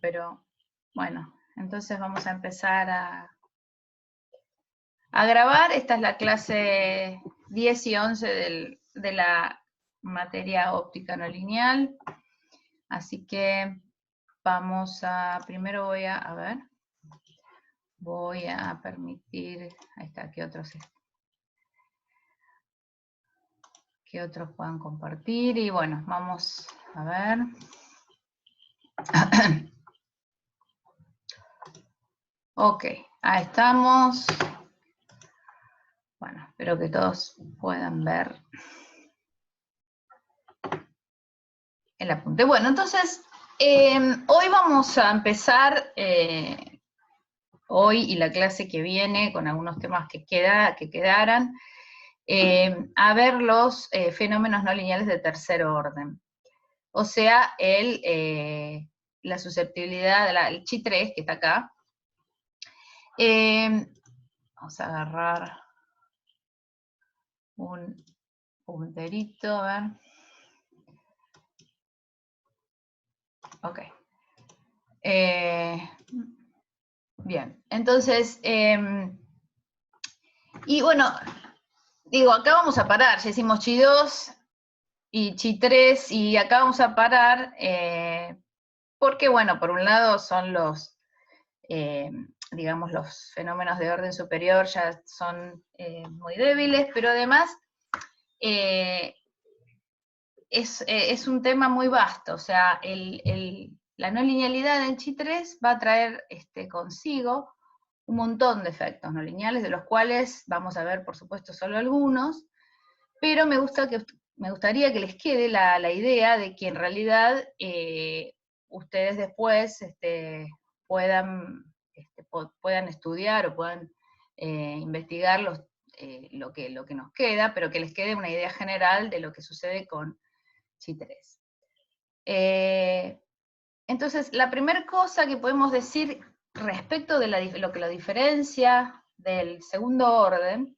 pero bueno, entonces vamos a empezar a grabar. Esta es la clase 10 y 11 de la materia óptica no lineal. Así que vamos a, primero voy a permitir, ahí está, que otros puedan compartir. Y bueno, vamos a ver. Ok, ahí estamos. Bueno, espero que todos puedan ver el apunte. Bueno, entonces, hoy vamos a empezar, hoy y la clase que viene, con algunos temas que quedaran, a ver los fenómenos no lineales de tercer orden. O sea, la susceptibilidad, el chi3, que está acá. Vamos a agarrar un punterito, a ver. Ok. Bien, entonces, y bueno, digo, acá vamos a parar, ya hicimos chi2 y chi3, y acá vamos a parar, porque, bueno, por un lado son digamos, los fenómenos de orden superior ya son muy débiles, pero además es un tema muy vasto, o sea, la no linealidad en chi3 va a traer consigo un montón de efectos no lineales, de los cuales vamos a ver, por supuesto, solo algunos, pero me gustaría que les quede la idea de que en realidad ustedes después puedan estudiar o puedan investigar lo que nos queda, pero que les quede una idea general de lo que sucede con chi3. Entonces, la primera cosa que podemos decir respecto de lo que lo diferencia del segundo orden,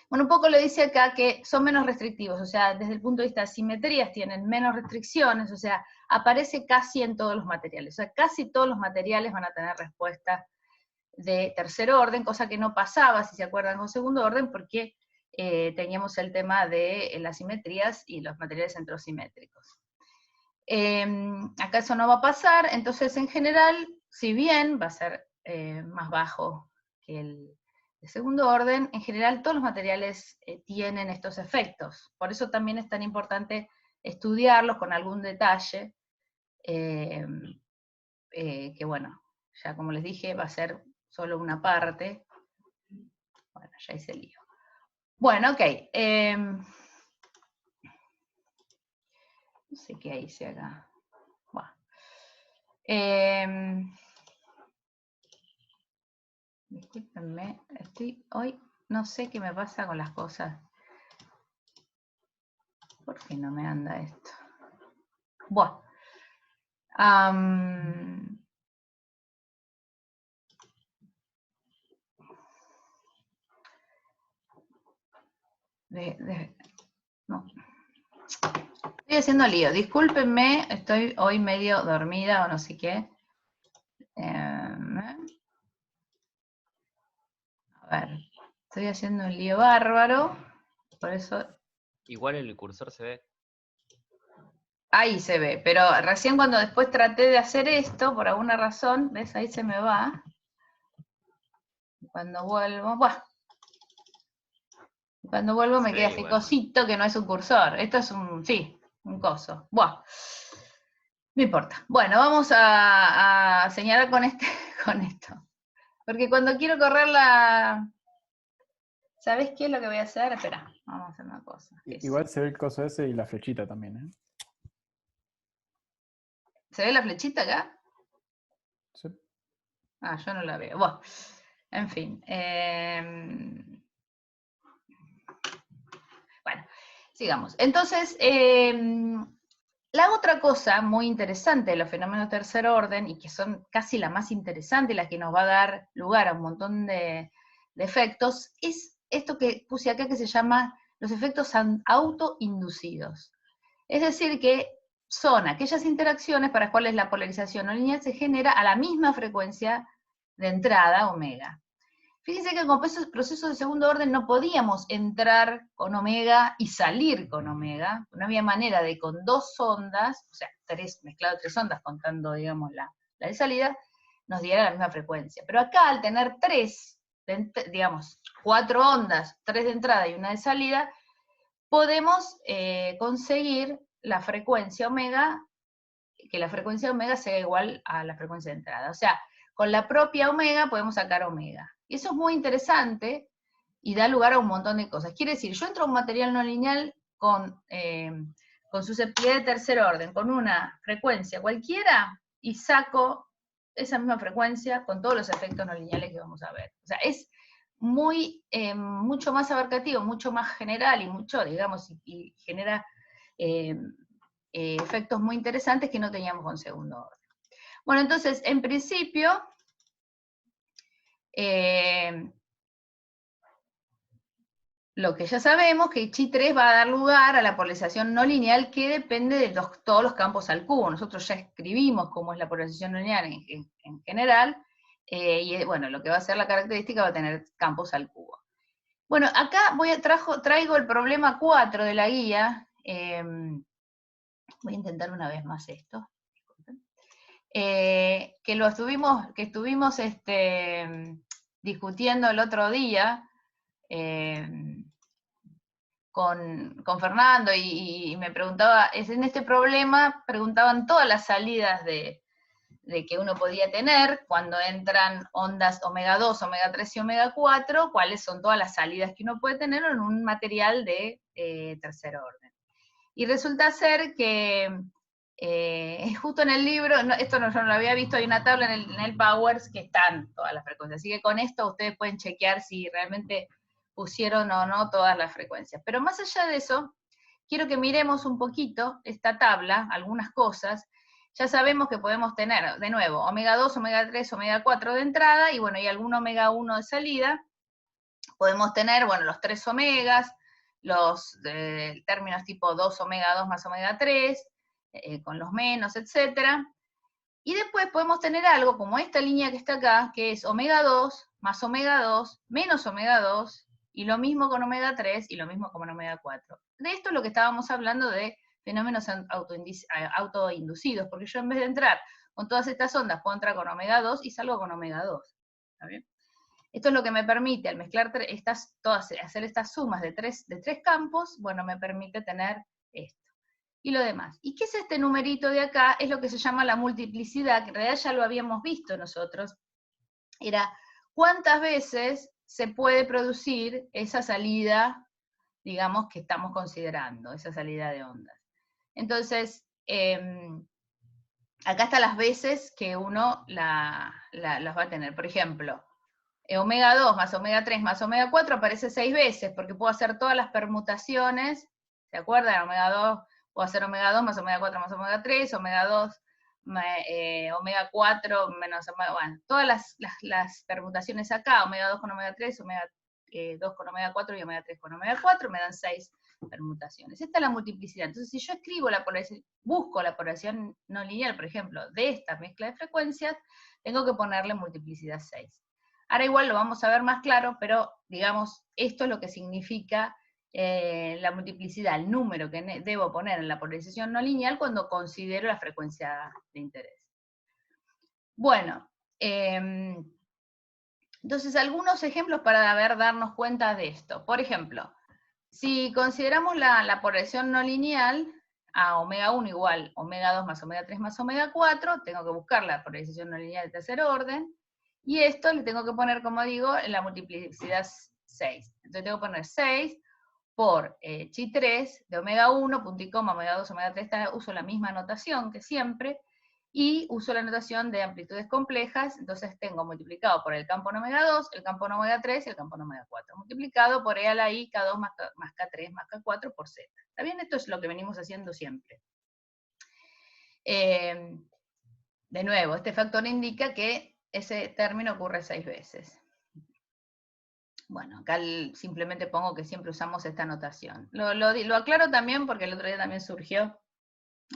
bueno, un poco lo dice acá que son menos restrictivos, o sea, desde el punto de vista de simetrías tienen menos restricciones, o sea, aparece casi en todos los materiales, o sea, casi todos los materiales van a tener respuesta de tercer orden, cosa que no pasaba, si se acuerdan, con segundo orden, porque teníamos el tema de las simetrías y los materiales centrosimétricos. Acá eso no va a pasar, entonces en general, si bien va a ser más bajo que el de segundo orden, en general todos los materiales tienen estos efectos. Por eso también es tan importante estudiarlos con algún detalle, que bueno, ya como les dije, va a ser solo una parte. Bueno, ya hice el lío. Bueno, ok. No sé qué hice acá. Bueno. Discúlpenme, hoy no sé qué me pasa con las cosas. ¿Por qué no me anda esto? Bueno. No. Estoy haciendo lío. Discúlpenme, estoy hoy medio dormida o no sé qué. A ver, estoy haciendo un lío bárbaro. Por eso. Igual el cursor se ve. Ahí se ve, pero recién cuando después traté de hacer esto, por alguna razón, ¿ves? Ahí se me va. Cuando vuelvo, ¡buah! Cuando vuelvo me queda ese cosito que no es un cursor. Esto es un coso. ¡Buah! No importa. Bueno, vamos a señalar con esto. Porque cuando quiero correr ¿sabés qué es lo que voy a hacer? Espera, vamos a hacer una cosa. Igual se ve el coso ese y la flechita también, ¿eh? ¿Se ve la flechita acá? Sí. Ah, yo no la veo. Bueno, en fin. Bueno, sigamos. Entonces, la otra cosa muy interesante de los fenómenos de tercer orden, y que son casi la más interesante, la que nos va a dar lugar a un montón de efectos, es esto que puse acá que se llama los efectos autoinducidos. Es decir que son aquellas interacciones para las cuales la polarización no lineal se genera a la misma frecuencia de entrada, omega. Fíjense que con procesos de segundo orden no podíamos entrar con omega y salir con omega, no había manera de con dos ondas, o sea, mezclado tres ondas contando, digamos, la de salida, nos diera la misma frecuencia. Pero acá, al tener tres, digamos, 4 ondas, 3 de entrada y una de salida, podemos conseguir la frecuencia omega, que la frecuencia omega sea igual a la frecuencia de entrada. O sea, con la propia omega podemos sacar omega. Y eso es muy interesante y da lugar a un montón de cosas. Quiere decir, yo entro a un material no lineal con susceptibilidad de tercer orden, con una frecuencia cualquiera, y saco esa misma frecuencia con todos los efectos no lineales que vamos a ver. O sea, es mucho más abarcativo, mucho más general y mucho, digamos, y genera efectos muy interesantes que no teníamos con segundo orden. Bueno, entonces, en principio, lo que ya sabemos, que Chi3 va a dar lugar a la polarización no lineal que depende de todos los campos al cubo. Nosotros ya escribimos cómo es la polarización no lineal en general, y bueno, lo que va a ser la característica va a tener campos al cubo. Bueno, acá traigo el problema 4 de la guía. Voy a intentar una vez más esto. Que estuvimos discutiendo el otro día con Fernando, y me preguntaba, en este problema preguntaban todas las salidas de que uno podía tener cuando entran ondas omega 2, omega 3 y omega 4, cuáles son todas las salidas que uno puede tener en un material de tercer orden. Y resulta ser que justo en el libro, esto yo no lo había visto, hay una tabla en el Powers que están todas las frecuencias, así que con esto ustedes pueden chequear si realmente pusieron o no todas las frecuencias. Pero más allá de eso, quiero que miremos un poquito esta tabla, algunas cosas. Ya sabemos que podemos tener, de nuevo, omega 2, omega 3, omega 4 de entrada, y bueno, y algún omega 1 de salida. Podemos tener, bueno, los 3 omegas, los términos tipo 2 omega 2 más omega 3, con los menos, etc. Y después podemos tener algo como esta línea que está acá, que es omega 2 más omega 2 menos omega 2, y lo mismo con omega 3 y lo mismo con omega 4. De esto es lo que estábamos hablando de fenómenos autoinducidos, porque yo en vez de entrar con todas estas ondas, puedo entrar con omega 2 y salgo con omega 2. ¿Está bien? Esto es lo que me permite, al mezclar hacer estas sumas de tres campos, bueno, me permite tener esto. Y lo demás. ¿Y qué es este numerito de acá? Es lo que se llama la multiplicidad, que en realidad ya lo habíamos visto nosotros. Era cuántas veces se puede producir esa salida, digamos, que estamos considerando, esa salida de ondas. Entonces, acá están las veces que uno las va a tener. Por ejemplo, omega 2 más omega 3 más omega 4 aparece 6 veces, porque puedo hacer todas las permutaciones, ¿se acuerdan? Omega 2, puedo hacer omega 2 más omega 4 más omega 3, omega 2, omega 4 menos omega, bueno, todas las permutaciones acá, omega 2 con omega 3, omega 2 con omega 4 y omega 3 con omega 4, me dan 6 permutaciones. Esta es la multiplicidad. Entonces, si yo escribo busco la polarización no lineal, por ejemplo, de esta mezcla de frecuencias, tengo que ponerle multiplicidad 6. Ahora igual lo vamos a ver más claro, pero digamos, esto es lo que significa la multiplicidad, el número que debo poner en la polarización no lineal cuando considero la frecuencia de interés. Bueno, entonces algunos ejemplos para darnos cuenta de esto. Por ejemplo, si consideramos la polarización no lineal, a omega 1 igual omega 2 más omega 3 más omega 4, tengo que buscar la polarización no lineal de tercer orden, y esto le tengo que poner, como digo, en la multiplicidad 6. Entonces tengo que poner 6 por chi 3 de omega 1, punto y coma, omega 2, omega 3, uso la misma notación que siempre, y uso la notación de amplitudes complejas, entonces tengo multiplicado por el campo en omega 2, el campo en omega 3 y el campo en omega 4, multiplicado por E a la I, K2 más K3 más K4 por Z. ¿Está bien? Esto es lo que venimos haciendo siempre. De nuevo, este factor indica que ese término ocurre 6 veces. Bueno, acá simplemente pongo que siempre usamos esta notación. Lo aclaro también porque el otro día también surgió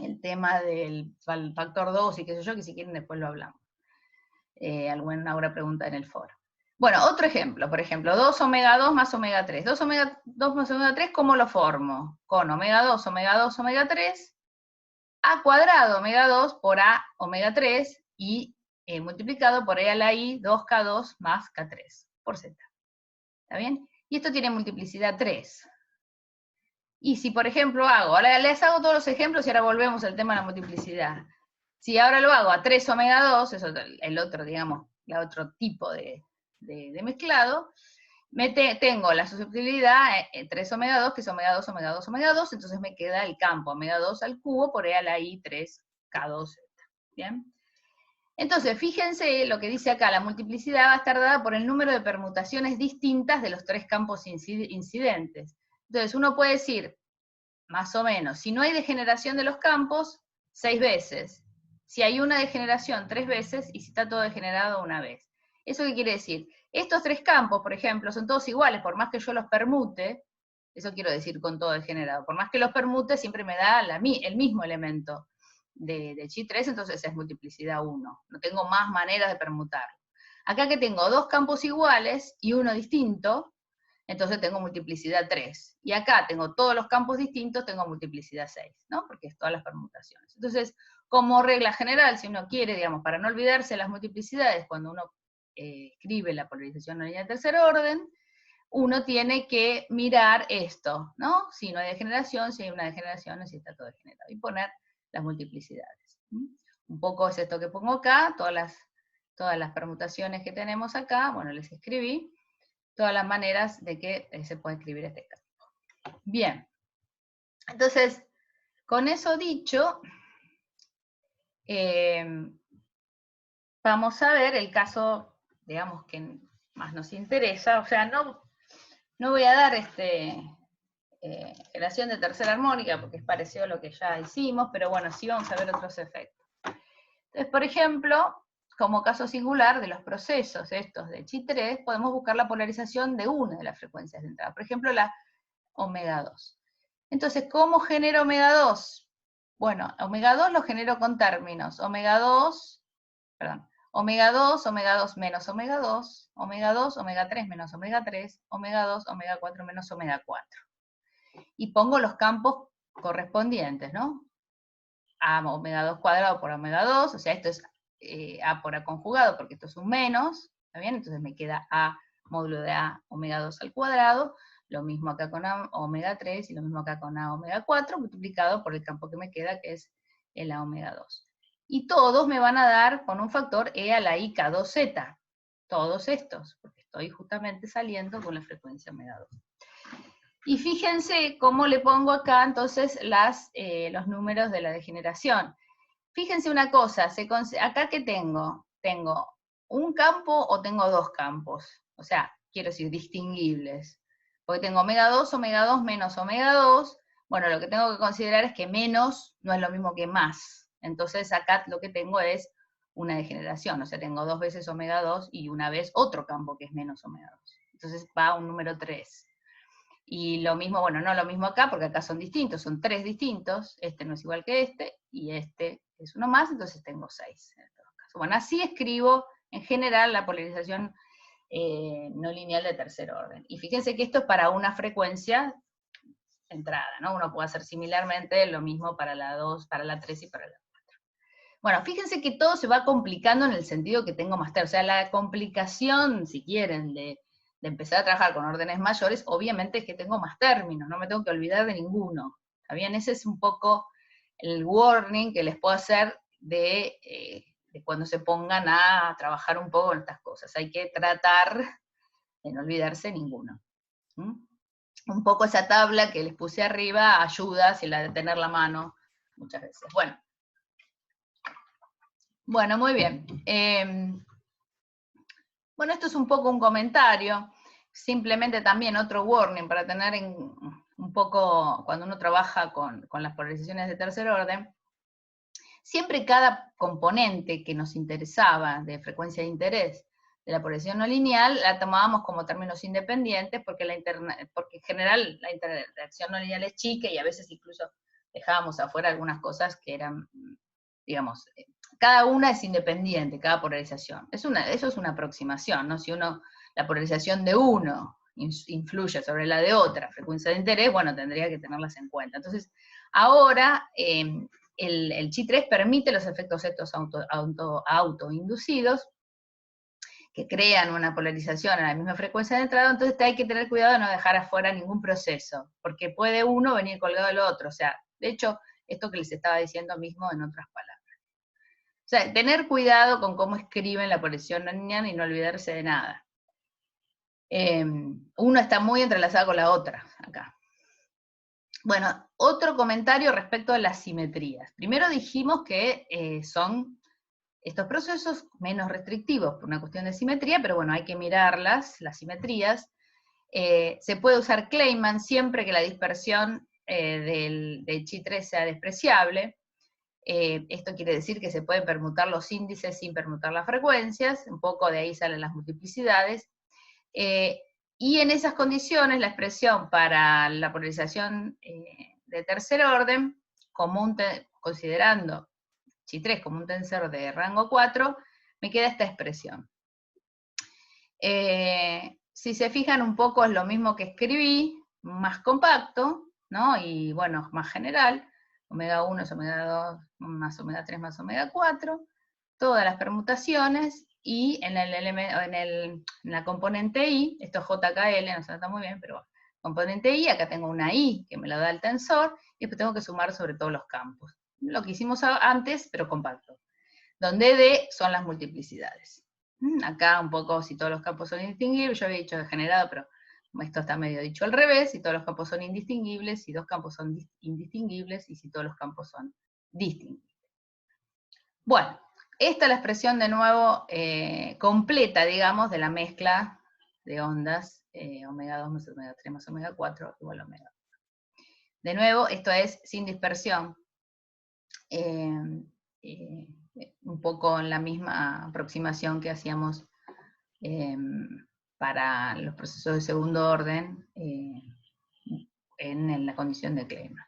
el tema del factor 2 y qué sé yo, que si quieren después lo hablamos. Alguna pregunta en el foro. Bueno, otro ejemplo, por ejemplo, 2 omega 2 más omega 3. 2 omega 2 más omega 3, ¿cómo lo formo? Con omega 2, omega 2, omega 3, a cuadrado omega 2 por a omega 3 y multiplicado por e a la i 2k2 más k3 por z. ¿Está bien? Y esto tiene multiplicidad 3. Y si, por ejemplo, ahora les hago todos los ejemplos y ahora volvemos al tema de la multiplicidad. Si ahora lo hago a 3 omega 2, es el otro, digamos, el otro tipo de mezclado, tengo la susceptibilidad 3 omega 2, que es omega 2, omega 2, omega 2, entonces me queda el campo omega 2 al cubo por e a la i 3k2z. ¿Bien? Entonces, fíjense lo que dice acá, la multiplicidad va a estar dada por el número de permutaciones distintas de los tres campos incidentes. Entonces, uno puede decir, más o menos, si no hay degeneración de los campos, 6 veces. Si hay una degeneración, 3 veces, y si está todo degenerado, una vez. ¿Eso qué quiere decir? Estos tres campos, por ejemplo, son todos iguales, por más que yo los permute, eso quiero decir con todo degenerado, por más que los permute, siempre me da el mismo elemento de chi 3, entonces es multiplicidad 1. No tengo más maneras de permutarlo. Acá que tengo dos campos iguales y uno distinto, entonces tengo multiplicidad 3. Y acá tengo todos los campos distintos, tengo multiplicidad 6, ¿no? Porque es todas las permutaciones. Entonces, como regla general, si uno quiere, digamos, para no olvidarse las multiplicidades, cuando uno escribe la polarización no lineal de tercer orden, uno tiene que mirar esto, ¿no? Si no hay degeneración, si hay una degeneración, si está todo degenerado. Y poner las multiplicidades. Un poco es esto que pongo acá, todas las permutaciones que tenemos acá, bueno, les escribí, todas las maneras de que se puede escribir este campo. Bien. Entonces, con eso dicho, vamos a ver el caso, digamos, que más nos interesa. O sea, no voy a dar relación de tercera armónica, porque es parecido a lo que ya hicimos, pero bueno, sí vamos a ver otros efectos. Entonces, por ejemplo, como caso singular de los procesos estos de chi 3, podemos buscar la polarización de una de las frecuencias de entrada, por ejemplo, la omega 2. Entonces, ¿cómo genero omega 2? Bueno, omega 2 lo genero con términos, omega 2 menos omega 2, omega 3 menos omega 3, omega 2, omega 4 menos omega 4. Y pongo los campos correspondientes, ¿no? A omega 2 cuadrado por omega 2, o sea, esto es A por A conjugado, porque esto es un menos, ¿está bien? Entonces me queda A módulo de A omega 2 al cuadrado, lo mismo acá con A omega 3, y lo mismo acá con A omega 4, multiplicado por el campo que me queda, que es el A omega 2. Y todos me van a dar con un factor E a la I K2Z, todos estos, porque estoy justamente saliendo con la frecuencia omega 2. Y fíjense cómo le pongo acá entonces los números de la degeneración. Fíjense una cosa, acá ¿qué tengo? ¿Tengo un campo o tengo dos campos? O sea, quiero decir, distinguibles. Porque tengo omega 2 menos omega 2. Bueno, lo que tengo que considerar es que menos no es lo mismo que más. Entonces acá lo que tengo es una degeneración. O sea, tengo 2 veces omega 2 y una vez otro campo que es menos omega 2. Entonces va un número 3. Y lo mismo, bueno, no lo mismo acá, porque acá son distintos, son 3 distintos, este no es igual que este, y este es uno más, entonces tengo 6 en todo caso. Bueno, así escribo en general la polarización no lineal de tercer orden. Y fíjense que esto es para una frecuencia entrada, ¿no? Uno puede hacer similarmente lo mismo para la 2, para la 3 y para la 4. Bueno, fíjense que todo se va complicando en el sentido que tengo más términos. O sea, la complicación, si quieren, de empezar a trabajar con órdenes mayores, obviamente es que tengo más términos, no me tengo que olvidar de ninguno. ¿Está bien? Ese es un poco el warning que les puedo hacer de cuando se pongan a trabajar un poco en estas cosas. Hay que tratar de no olvidarse ninguno. Un poco esa tabla que les puse arriba ayuda, si la de tener la mano, muchas veces. Bueno, muy bien. Bueno, esto es un poco un comentario, simplemente también otro warning para tener un poco, cuando uno trabaja con las polarizaciones de tercer orden, siempre cada componente que nos interesaba de frecuencia de interés de la polarización no lineal, la tomábamos como términos independientes, porque en general la interacción no lineal es chica y a veces incluso dejábamos afuera algunas cosas que eran, digamos, cada una es independiente, cada polarización. Eso es una aproximación, ¿no? Si la polarización de uno influye sobre la de otra, frecuencia de interés, bueno, tendría que tenerlas en cuenta. Entonces, ahora el Chi3 permite los efectos estos autoinducidos, que crean una polarización a la misma frecuencia de entrada, entonces hay que tener cuidado de no dejar afuera ningún proceso, porque puede uno venir colgado del otro. O sea, de hecho, esto que les estaba diciendo mismo en otras palabras. O sea, tener cuidado con cómo escriben la polarización no lineal y no olvidarse de nada. Uno está muy entrelazado con la otra, acá. Bueno, otro comentario respecto a las simetrías. Primero dijimos que son estos procesos menos restrictivos por una cuestión de simetría, pero bueno, hay que mirarlas, las simetrías. Se puede usar Kleinman siempre que la dispersión del Chi3 sea despreciable. Esto quiere decir que se pueden permutar los índices sin permutar las frecuencias, un poco de ahí salen las multiplicidades. Y en esas condiciones, la expresión para la polarización de tercer orden, considerando Chi3 como un tensor de rango 4, me queda esta expresión. Si se fijan un poco es lo mismo que escribí, más compacto, ¿no? Y bueno, más general, omega 1 es omega 2 más omega 3 más omega 4, todas las permutaciones, y en la componente I, esto es JKL, no se nota muy bien, pero bueno, componente I, acá tengo una I que me la da el tensor, y después tengo que sumar sobre todos los campos. Lo que hicimos antes, pero compacto. Donde D son las multiplicidades. Acá un poco, si todos los campos son indistinguibles, yo había dicho degenerado, pero esto está medio dicho al revés, si todos los campos son indistinguibles, si dos campos son indistinguibles, y si todos los campos son distinguibles. Bueno, esta es la expresión de nuevo completa, digamos, de la mezcla de ondas, omega 2 más omega 3 más omega 4 igual a omega 1. De nuevo, esto es sin dispersión. Un poco en la misma aproximación que hacíamos para los procesos de segundo orden en la condición de Kleinman.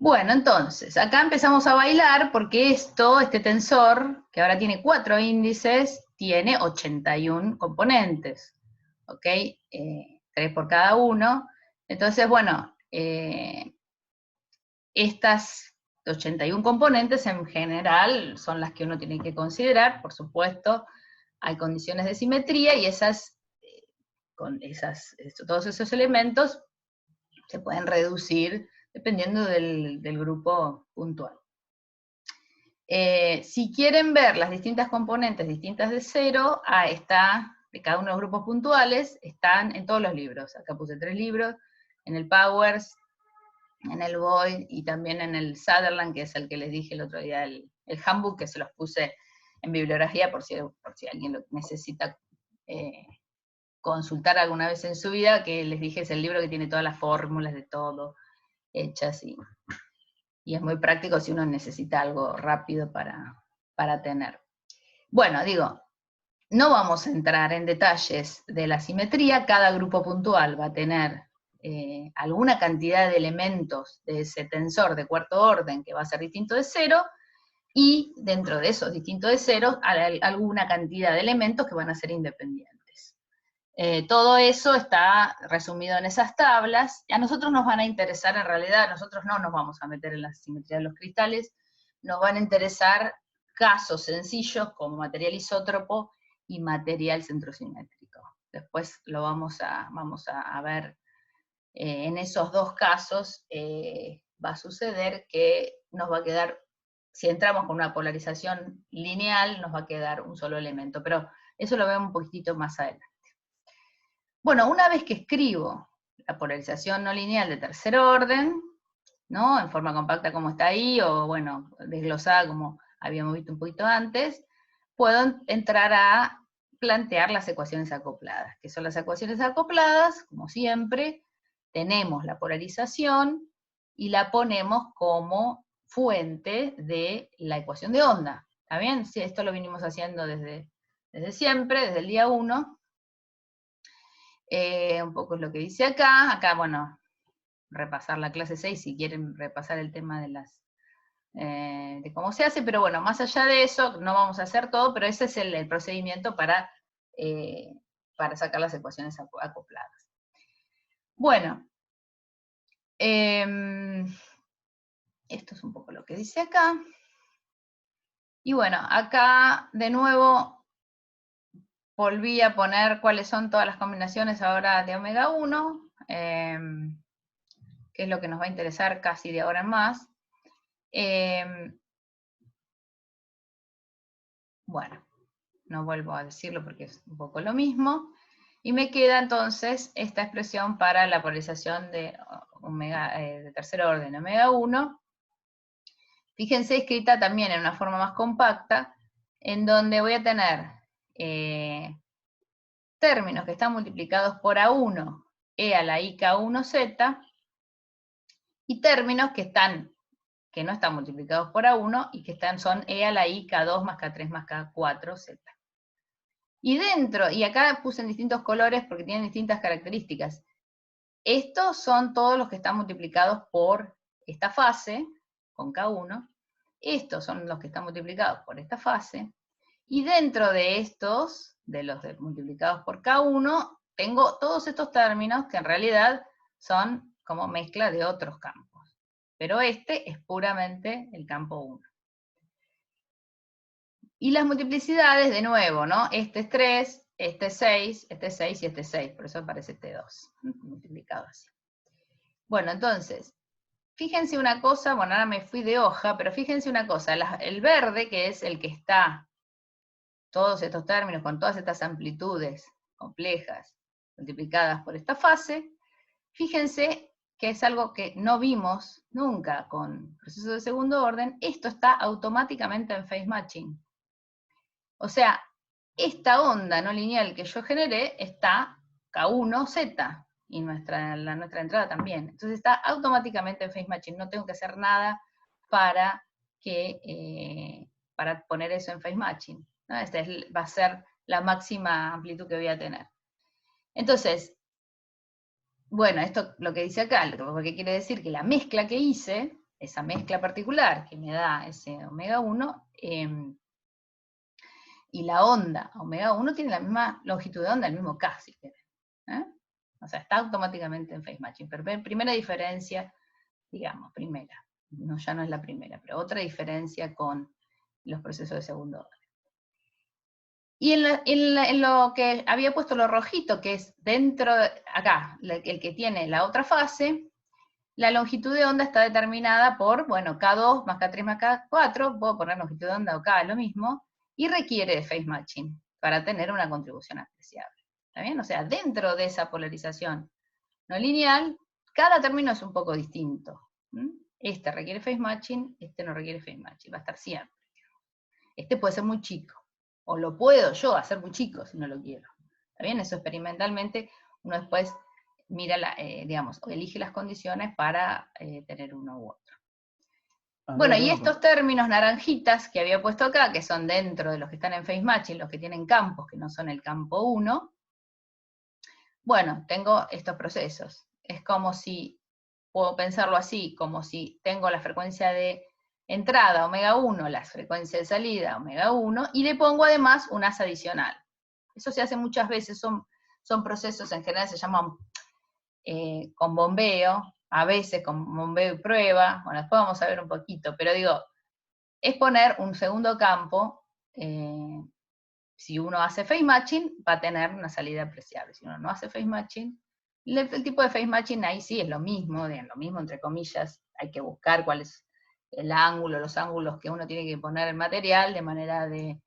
Bueno, entonces, acá empezamos a bailar porque este tensor, que ahora tiene 4 índices, tiene 81 componentes, ¿ok? 3 por cada uno. Entonces, bueno, estas 81 componentes en general son las que uno tiene que considerar, por supuesto, hay condiciones de simetría y todos esos elementos se pueden reducir dependiendo del grupo puntual. Si quieren ver las distintas componentes distintas de 0, de cada uno de los grupos puntuales, están en todos los libros. Acá puse 3 libros, en el Powers, en el Boyd y también en el Sutherland, que es el que les dije el otro día, el handbook, que se los puse en bibliografía por si alguien lo necesita consultar alguna vez en su vida, que les dije es el libro que tiene todas las fórmulas de todo hechas y es muy práctico si uno necesita algo rápido para tener. Bueno, digo, no vamos a entrar en detalles de la simetría, cada grupo puntual va a tener alguna cantidad de elementos de ese tensor de cuarto orden que va a ser distinto de 0, y dentro de esos distintos de 0, hay alguna cantidad de elementos que van a ser independientes. Todo eso está resumido en esas tablas. A nosotros nos van a interesar, en realidad, nosotros no nos vamos a meter en la simetría de los cristales, nos van a interesar casos sencillos como material isótropo y material centrosimétrico. Después lo vamos a ver. En esos dos casos va a suceder que nos va a quedar, si entramos con una polarización lineal, nos va a quedar un solo elemento, pero eso lo vemos un poquitito más adelante. Bueno, una vez que escribo la polarización no lineal de tercer orden, ¿no? En forma compacta como está ahí, o bueno, desglosada como habíamos visto un poquito antes, puedo entrar a plantear las ecuaciones acopladas. ¿Qué son las ecuaciones acopladas? Como siempre, tenemos la polarización y la ponemos como fuente de la ecuación de onda. ¿Está bien? Sí, esto lo venimos haciendo desde siempre, desde el día 1. Un poco es lo que dice acá. Acá, bueno, repasar la clase 6 si quieren repasar el tema de de cómo se hace, pero bueno, más allá de eso, no vamos a hacer todo, pero ese es el procedimiento para sacar las ecuaciones acopladas. Bueno, esto es un poco lo que dice acá. Y bueno, acá de nuevo volví a poner cuáles son todas las combinaciones ahora de omega 1, que es lo que nos va a interesar casi de ahora en más. Bueno, no vuelvo a decirlo porque es un poco lo mismo. Y me queda entonces esta expresión para la polarización de tercer orden, omega 1. Fíjense, escrita también en una forma más compacta, en donde voy a tener términos que están multiplicados por A1, E a la IK1Z, y términos que no están multiplicados por A1 y que son E a la IK2 más K3 más K4Z. Y acá puse en distintos colores porque tienen distintas características. Estos son todos los que están multiplicados por esta fase, con K1. Estos son los que están multiplicados por esta fase. Y dentro de estos, de los multiplicados por K1, tengo todos estos términos que en realidad son como mezcla de otros campos. Pero este es puramente el campo 1. Y las multiplicidades, de nuevo, ¿no? Este es 3, este es 6, este es 6 y este es 6. Por eso aparece este 2, multiplicado así. Bueno, entonces, fíjense una cosa, bueno, ahora me fui de hoja, pero fíjense una cosa, el verde, que es el que está, todos estos términos, con todas estas amplitudes complejas, multiplicadas por esta fase, fíjense que es algo que no vimos nunca con procesos de segundo orden, esto está automáticamente en phase matching. O sea, esta onda no lineal que yo generé está K1Z, y nuestra entrada también. Entonces está automáticamente en phase matching, no tengo que hacer nada para poner eso en phase matching, ¿no? Esta va a ser la máxima amplitud que voy a tener. Entonces, bueno, esto lo que dice acá, lo que quiere decir que la mezcla que hice, esa mezcla particular que me da ese omega 1, y la onda omega 1 tiene la misma longitud de onda, el mismo K, si quieren. O sea, está automáticamente en phase matching. Pero primera diferencia, digamos, ya no es la primera, pero otra diferencia con los procesos de segundo orden. Y en lo que había puesto lo rojito, que es dentro, acá, el que tiene la otra fase, la longitud de onda está determinada por, bueno, K2 más K3 más K4, puedo poner longitud de onda o K, lo mismo, y requiere de phase matching para tener una contribución apreciable. ¿Está bien? O sea, dentro de esa polarización no lineal, cada término es un poco distinto. Este requiere phase matching, este no requiere phase matching, va a estar siempre. Este puede ser muy chico, o lo puedo yo hacer muy chico si no lo quiero. ¿Está bien? Eso experimentalmente uno después mira, digamos, elige las condiciones para tener uno u otro. Bueno, y estos términos naranjitas que había puesto acá, que son dentro de los que están en phase matching, los que tienen campos que no son el campo 1, bueno, tengo estos procesos. Es como si, puedo pensarlo así, como si tengo la frecuencia de entrada, omega 1, la frecuencia de salida, omega 1, y le pongo además un as adicional. Eso se hace muchas veces, son procesos, en general se llaman con bombeo, a veces con bombeo y prueba, bueno, después vamos a ver un poquito, pero digo, es poner un segundo campo, si uno hace phase matching, va a tener una salida apreciable. Si uno no hace phase matching, el tipo de phase matching ahí sí es lo mismo entre comillas, hay que buscar cuál es el ángulo, los ángulos que uno tiene que poner en material, de manera de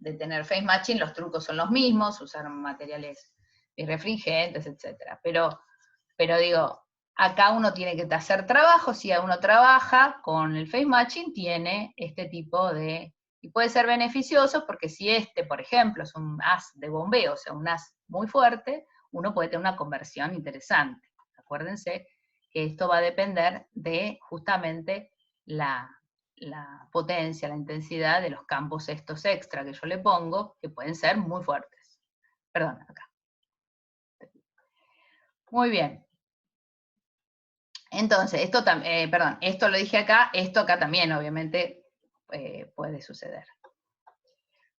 tener phase matching, los trucos son los mismos, usar materiales refringentes, etc. Pero digo, acá uno tiene que hacer trabajo, si uno trabaja con el phase matching, tiene este tipo de... Y puede ser beneficioso porque si por ejemplo, es un as de bombeo, o sea, un as muy fuerte, uno puede tener una conversión interesante. Acuérdense que esto va a depender de justamente la potencia, la intensidad de los campos estos extra que yo le pongo, que pueden ser muy fuertes. Perdón, acá. Muy bien. Entonces, esto lo dije acá, esto acá también, obviamente, puede suceder.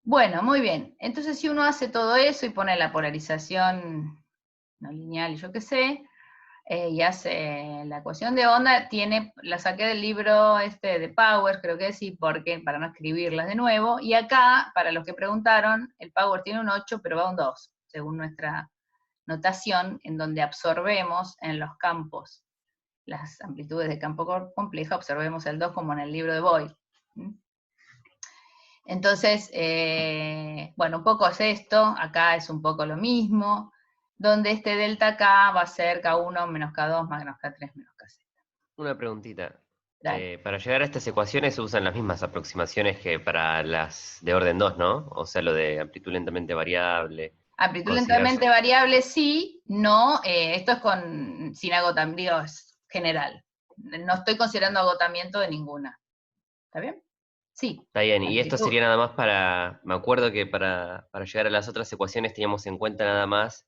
Bueno, muy bien. Entonces, si uno hace todo eso y pone la polarización no lineal y yo qué sé, y hace la ecuación de onda, la saqué del libro de Power, creo que sí, porque para no escribirlas de nuevo, y acá, para los que preguntaron, el Power tiene un 8, pero va un 2, según nuestra notación, en donde absorbemos en los campos las amplitudes de campo compleja, observemos el 2 como en el libro de Boyd. Entonces, bueno, un poco es esto, acá es un poco lo mismo, donde este delta K va a ser K1 menos K2 más menos K3 menos K6. Una preguntita. Dale. Para llegar a estas ecuaciones se usan las mismas aproximaciones que para las de orden 2, ¿no? O sea, lo de amplitud lentamente variable. Amplitud Considerarse. lentamente variable sí, no, esto es sin agotamiento, es general. No estoy considerando agotamiento de ninguna. ¿Está bien? Sí. Está bien, y esto Amplitud. sería nada más para. Me acuerdo que para llegar a las otras ecuaciones teníamos en cuenta nada más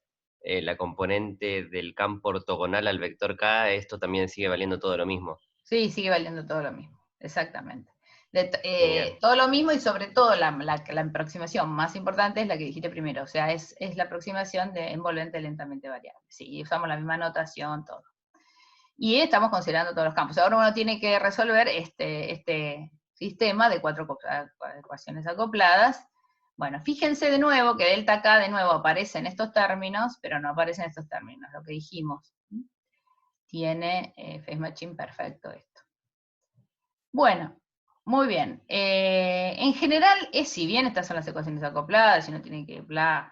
la componente del campo ortogonal al vector K. Esto también sigue valiendo todo lo mismo. Sí, sigue valiendo todo lo mismo, exactamente. Genial. Todo lo mismo y sobre todo la aproximación más importante es la que dijiste primero, o sea, es la aproximación de envolvente lentamente variable. Sí, usamos la misma notación, todo. Y estamos considerando todos los campos. Ahora uno tiene que resolver este sistema de 4 ecuaciones acopladas. Bueno, fíjense de nuevo que delta K de nuevo aparece en estos términos, pero no aparece en estos términos, lo que dijimos. Tiene phase matching perfecto esto. Bueno, muy bien. En general, si bien estas son las ecuaciones acopladas, y no tiene que,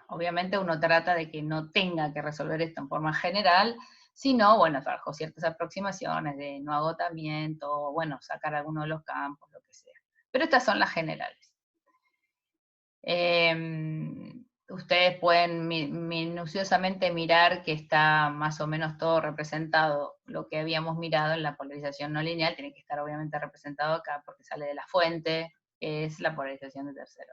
obviamente uno trata de que no tenga que resolver esto en forma general, sino, bueno, trabajo ciertas aproximaciones de no agotamiento, bueno, sacar alguno de los campos, lo que sea. Pero estas son las generales. Ustedes pueden minuciosamente mirar que está más o menos todo representado. Lo que habíamos mirado en la polarización no lineal tiene que estar obviamente representado acá porque sale de la fuente, que es la polarización de tercero.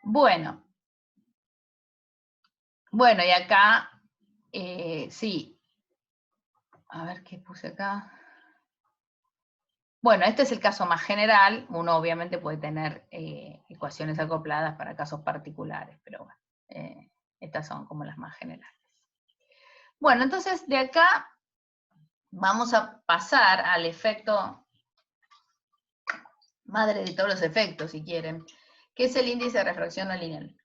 Bueno, y acá, sí. A ver qué puse acá. Bueno, este es el caso más general. Uno obviamente puede tener ecuaciones acopladas para casos particulares, pero bueno, estas son como las más generales. Bueno, entonces de acá vamos a pasar al efecto madre de todos los efectos, si quieren, que es el índice de refracción no lineal.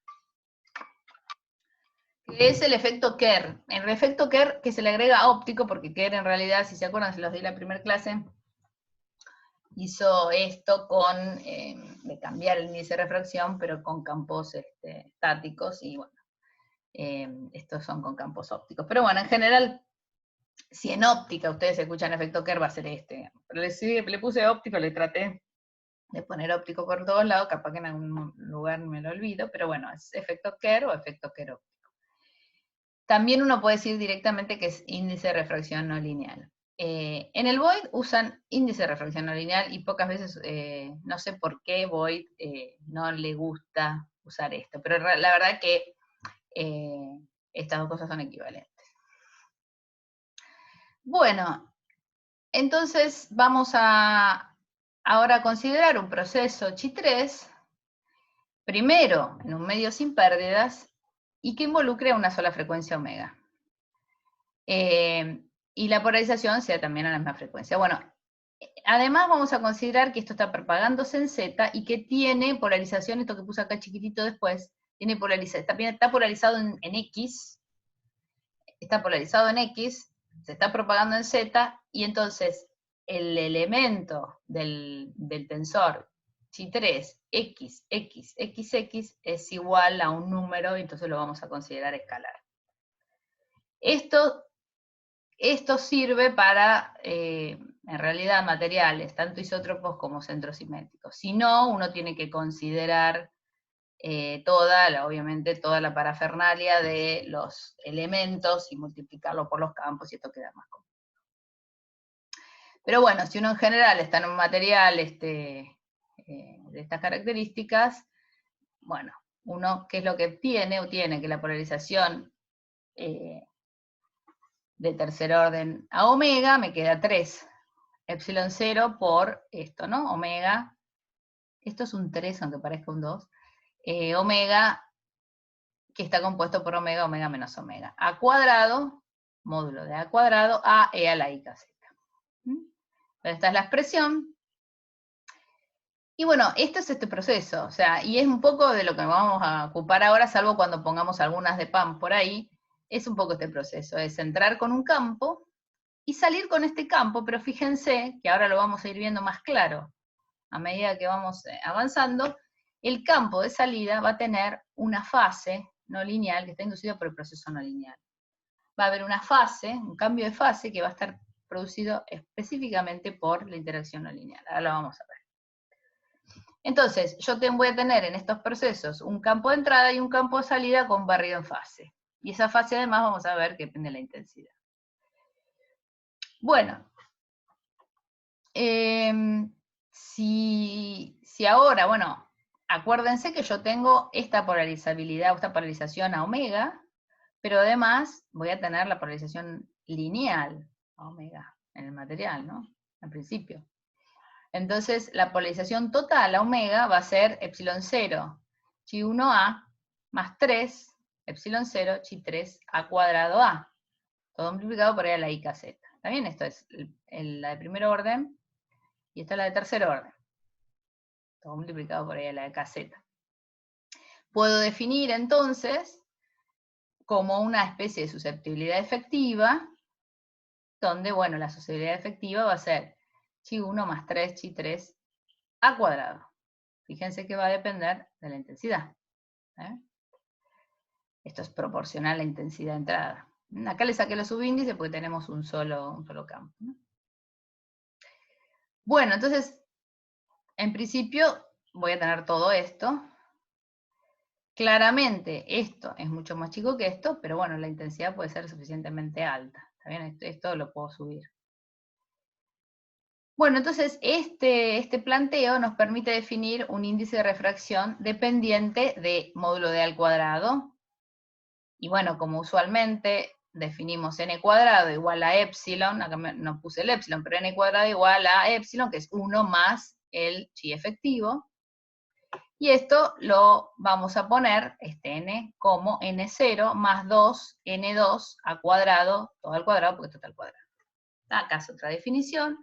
Que es el efecto Kerr. El efecto Kerr que se le agrega óptico, porque Kerr en realidad, si se acuerdan, se los di en la primera clase, hizo esto de cambiar el índice de refracción, pero con campos estáticos, y bueno, estos son con campos ópticos. Pero bueno, en general, si en óptica ustedes escuchan efecto Kerr, va a ser este. Pero le puse óptico, le traté de poner óptico por todos lados, capaz que en algún lugar me lo olvido, pero bueno, es efecto Kerr o efecto Kerr óptico. También uno puede decir directamente que es índice de refracción no lineal. En el Boyd usan índice de refracción no lineal y pocas veces, no sé por qué Boyd no le gusta usar esto, pero la verdad que estas dos cosas son equivalentes. Bueno, entonces vamos a ahora considerar un proceso chi3, primero en un medio sin pérdidas, y que involucre a una sola frecuencia omega. Y la polarización sea también a la misma frecuencia. Bueno, además vamos a considerar que esto está propagándose en Z y que tiene polarización, esto que puse acá chiquitito después, está polarizado en X, está polarizado en X, se está propagando en Z, y entonces el elemento del tensor chi3, X, X, X, X, es igual a un número, y entonces lo vamos a considerar escalar. Esto sirve para, en realidad, materiales, tanto isótropos como centrosimétricos. Si no, uno tiene que considerar obviamente toda la parafernalia de los elementos y multiplicarlo por los campos, y esto queda más complejo. Pero bueno, si uno en general está en un material de estas características, bueno, uno, ¿qué es lo que obtiene? Obtiene que la polarización de tercer orden a omega, me queda 3 epsilon 0 por esto, ¿no? Omega, esto es un 3, aunque parezca un 2, omega, que está compuesto por omega, omega menos omega. A cuadrado, módulo de a cuadrado, a e a la i k z. Esta es la expresión. Y bueno, esto es este proceso, o sea, y es un poco de lo que vamos a ocupar ahora, salvo cuando pongamos algunas de PAM por ahí, es un poco este proceso, es entrar con un campo y salir con este campo, pero fíjense que ahora lo vamos a ir viendo más claro a medida que vamos avanzando, el campo de salida va a tener una fase no lineal que está inducida por el proceso no lineal. Va a haber una fase, un cambio de fase que va a estar producido específicamente por la interacción no lineal. Ahora lo vamos a ver. Entonces, yo voy a tener en estos procesos un campo de entrada y un campo de salida con barrido en fase. Y esa fase además vamos a ver que depende de la intensidad. Bueno, si ahora, bueno, acuérdense que yo tengo esta polarizabilidad, esta polarización a omega, pero además voy a tener la polarización lineal a omega en el material, ¿no? Al principio. Entonces, la polarización total a omega va a ser epsilon 0, chi 1a, más 3, epsilon 0, chi 3 a cuadrado a. Todo multiplicado por e a la i k z. ¿Está bien? Esto es la de primer orden, y esta es la de tercer orden. Todo multiplicado por e a la i k z. Puedo definir entonces como una especie de susceptibilidad efectiva, donde, bueno, la susceptibilidad efectiva va a ser chi 1 más 3 chi 3 a cuadrado. Fíjense que va a depender de la intensidad. Esto es proporcional a la intensidad de entrada. Acá le saqué los subíndices porque tenemos un solo campo, ¿no? Bueno, entonces, en principio voy a tener todo esto. Claramente esto es mucho más chico que esto, pero bueno, la intensidad puede ser suficientemente alta. ¿Está bien? Esto lo puedo subir. Bueno, entonces este planteo nos permite definir un índice de refracción dependiente de módulo d al cuadrado. Y bueno, como usualmente definimos n cuadrado igual a epsilon, acá no puse el epsilon, pero n cuadrado igual a epsilon, que es 1 más el chi efectivo. Y esto lo vamos a poner, este n, como n0 más 2, n2 a cuadrado, todo al cuadrado, porque esto está al cuadrado. Acá es otra definición.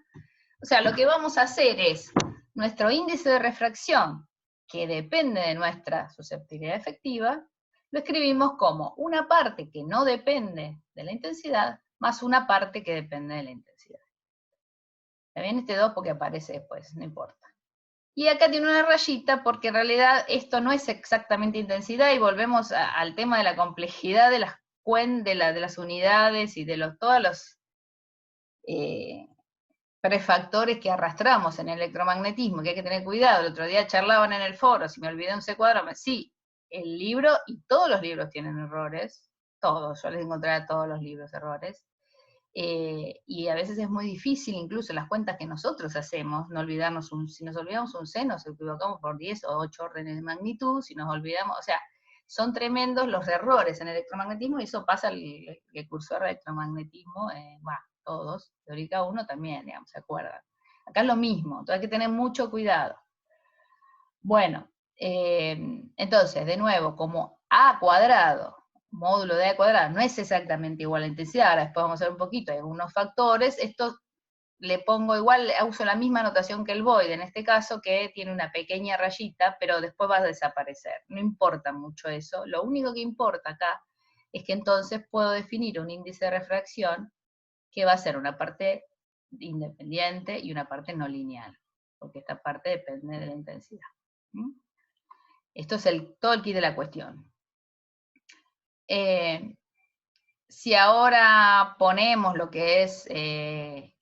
O sea, lo que vamos a hacer es, nuestro índice de refracción, que depende de nuestra susceptibilidad efectiva, lo escribimos como una parte que no depende de la intensidad, más una parte que depende de la intensidad. ¿Está bien? Este 2 porque aparece después, no importa. Y acá tiene una rayita porque en realidad esto no es exactamente intensidad, y volvemos al tema de la complejidad de las unidades y de todos los prefactores que arrastramos en el electromagnetismo, que hay que tener cuidado. El otro día charlaban en el foro, si me olvidé un C cuadrado, sí, el libro, y todos los libros tienen errores, todos, yo les encontré a todos los libros errores, y a veces es muy difícil, incluso las cuentas que nosotros hacemos, no olvidarnos si nos olvidamos un C, nos equivocamos por 10 o 8 órdenes de magnitud, si nos olvidamos, o sea, son tremendos los errores en el electromagnetismo, y eso pasa al que cursó electromagnetismo, todos, teórica 1 también, digamos, ¿se acuerdan? Acá es lo mismo, entonces hay que tener mucho cuidado. Bueno, entonces, de nuevo, como a cuadrado, módulo de a cuadrado, no es exactamente igual a la intensidad, ahora después vamos a ver un poquito, hay algunos factores, esto le pongo igual, uso la misma notación que el void, en este caso, que tiene una pequeña rayita, pero después va a desaparecer, no importa mucho eso, lo único que importa acá es que entonces puedo definir un índice de refracción que va a ser una parte independiente y una parte no lineal, porque esta parte depende de la intensidad. Esto es todo el kit de la cuestión. Si ahora ponemos lo que es el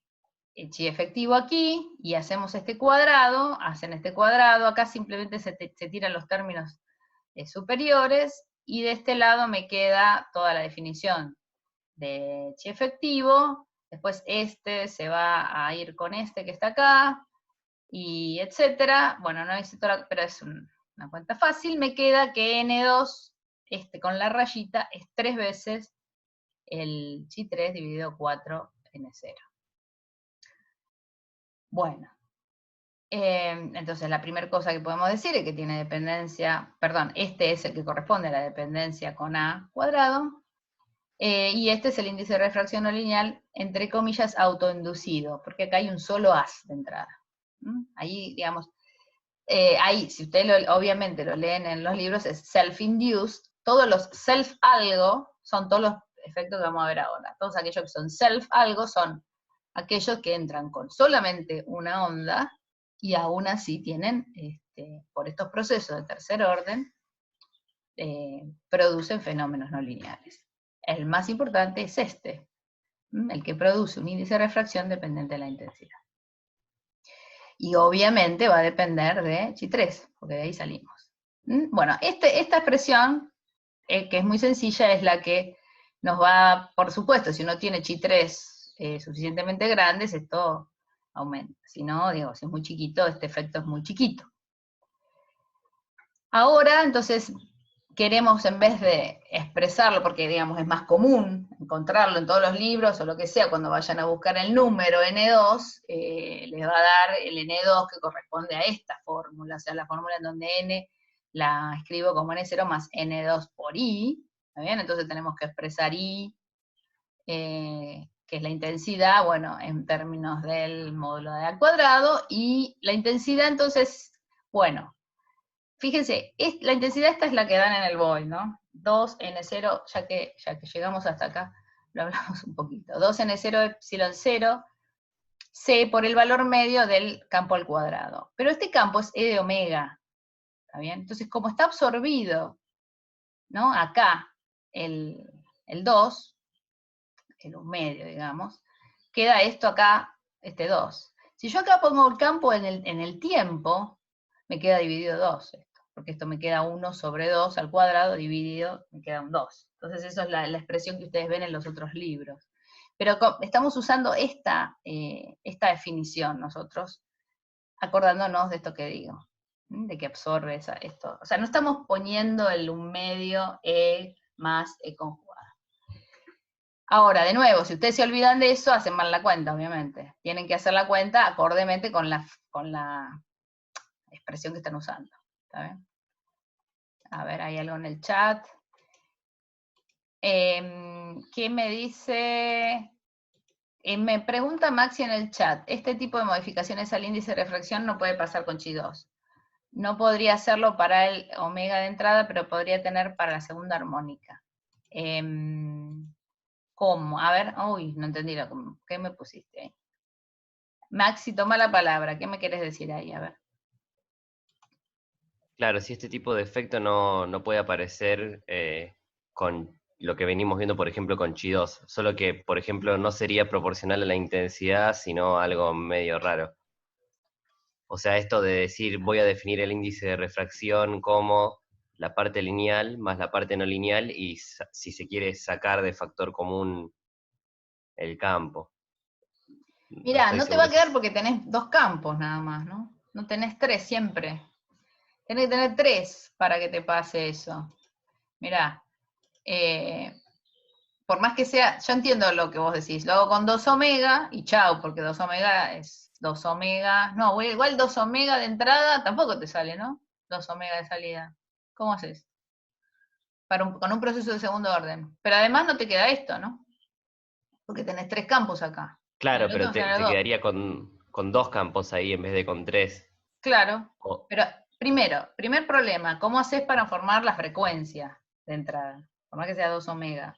chi efectivo aquí, y hacemos este cuadrado, hacen este cuadrado, acá simplemente se tiran los términos superiores, y de este lado me queda toda la definición de chi efectivo, después este se va a ir con este que está acá, y etcétera. Bueno, no hice toda, pero es una cuenta fácil. Me queda que N2, con la rayita, es 3 veces el chi3 dividido 4n0. Bueno, entonces la primera cosa que podemos decir es que tiene dependencia, perdón, este es el que corresponde a la dependencia con A cuadrado, y este es el índice de refracción no lineal, entre comillas, autoinducido, porque acá hay un solo as de entrada. Ahí, digamos, ahí, si ustedes obviamente lo leen en los libros, es self-induced. Todos los self-algo son todos los efectos que vamos a ver ahora. Todos aquellos que son self-algo son aquellos que entran con solamente una onda y aún así tienen, por estos procesos de tercer orden, producen fenómenos no lineales. El más importante es este, el que produce un índice de refracción dependiente de la intensidad. Y obviamente va a depender de chi3, porque de ahí salimos. Bueno, esta expresión, que es muy sencilla, es la que nos va, por supuesto, si uno tiene chi3 suficientemente grandes, esto aumenta. Si no, digo, si es muy chiquito, este efecto es muy chiquito. Ahora, entonces, queremos, en vez de expresarlo, porque digamos es más común encontrarlo en todos los libros o lo que sea, cuando vayan a buscar el número N2, les va a dar el N2 que corresponde a esta fórmula, o sea, la fórmula en donde N la escribo como N0 más N2 por I, ¿está bien? Entonces tenemos que expresar I, que es la intensidad, bueno, en términos del módulo de al cuadrado, y la intensidad entonces, bueno, fíjense, la intensidad esta es la que dan en el BOI, ¿no? 2N0, ya que llegamos hasta acá, lo hablamos un poquito. 2N0 epsilon 0, C por el valor medio del campo al cuadrado. Pero este campo es E de omega, ¿está bien? Entonces, como está absorbido, ¿no? Acá, el 2, el 1 medio, digamos, queda esto acá, este 2. Si yo acá pongo el campo en el tiempo, me queda dividido 2. Porque esto me queda 1 sobre 2 al cuadrado, dividido, me queda un 2. Entonces esa es la expresión que ustedes ven en los otros libros. Pero estamos usando esta definición nosotros, acordándonos de esto que digo, de que absorbe esto. O sea, no estamos poniendo el 1 medio E más E conjugada. Ahora, de nuevo, si ustedes se olvidan de eso, hacen mal la cuenta, obviamente. Tienen que hacer la cuenta acordemente con la expresión que están usando. ¿Está bien? A ver, hay algo en el chat. ¿Qué me dice? Me pregunta Maxi en el chat, ¿este tipo de modificaciones al índice de refracción no puede pasar con chi2? No podría hacerlo para el omega de entrada, pero podría tener para la segunda armónica. ¿Cómo? A ver, uy, no entendí ¿qué me pusiste ahí? Maxi, toma la palabra, ¿qué me querés decir ahí? A ver. Claro, si este tipo de efecto no puede aparecer con lo que venimos viendo, por ejemplo, con chi2, solo que, por ejemplo, no sería proporcional a la intensidad, sino algo medio raro. O sea, esto de decir, voy a definir el índice de refracción como la parte lineal más la parte no lineal, y si se quiere sacar de factor común el campo. Mirá, estoy no te va seguro a quedar porque tenés 2 campos nada más, ¿no? No tenés 3 siempre. Tenés que tener 3 para que te pase eso. Mirá, por más que sea, yo entiendo lo que vos decís, lo hago con 2 omega y chau, porque 2 omega es 2 omega, no, igual 2 omega de entrada tampoco te sale, ¿no? 2 omega de salida. ¿Cómo haces? Con un proceso de segundo orden. Pero además no te queda esto, ¿no? Porque tenés 3 campos acá. Claro, El otro pero en te general 2. quedaría con 2 campos ahí en vez de con 3. Claro, pero primer problema, ¿cómo haces para formar la frecuencia de entrada? Por más que sea 2 omega.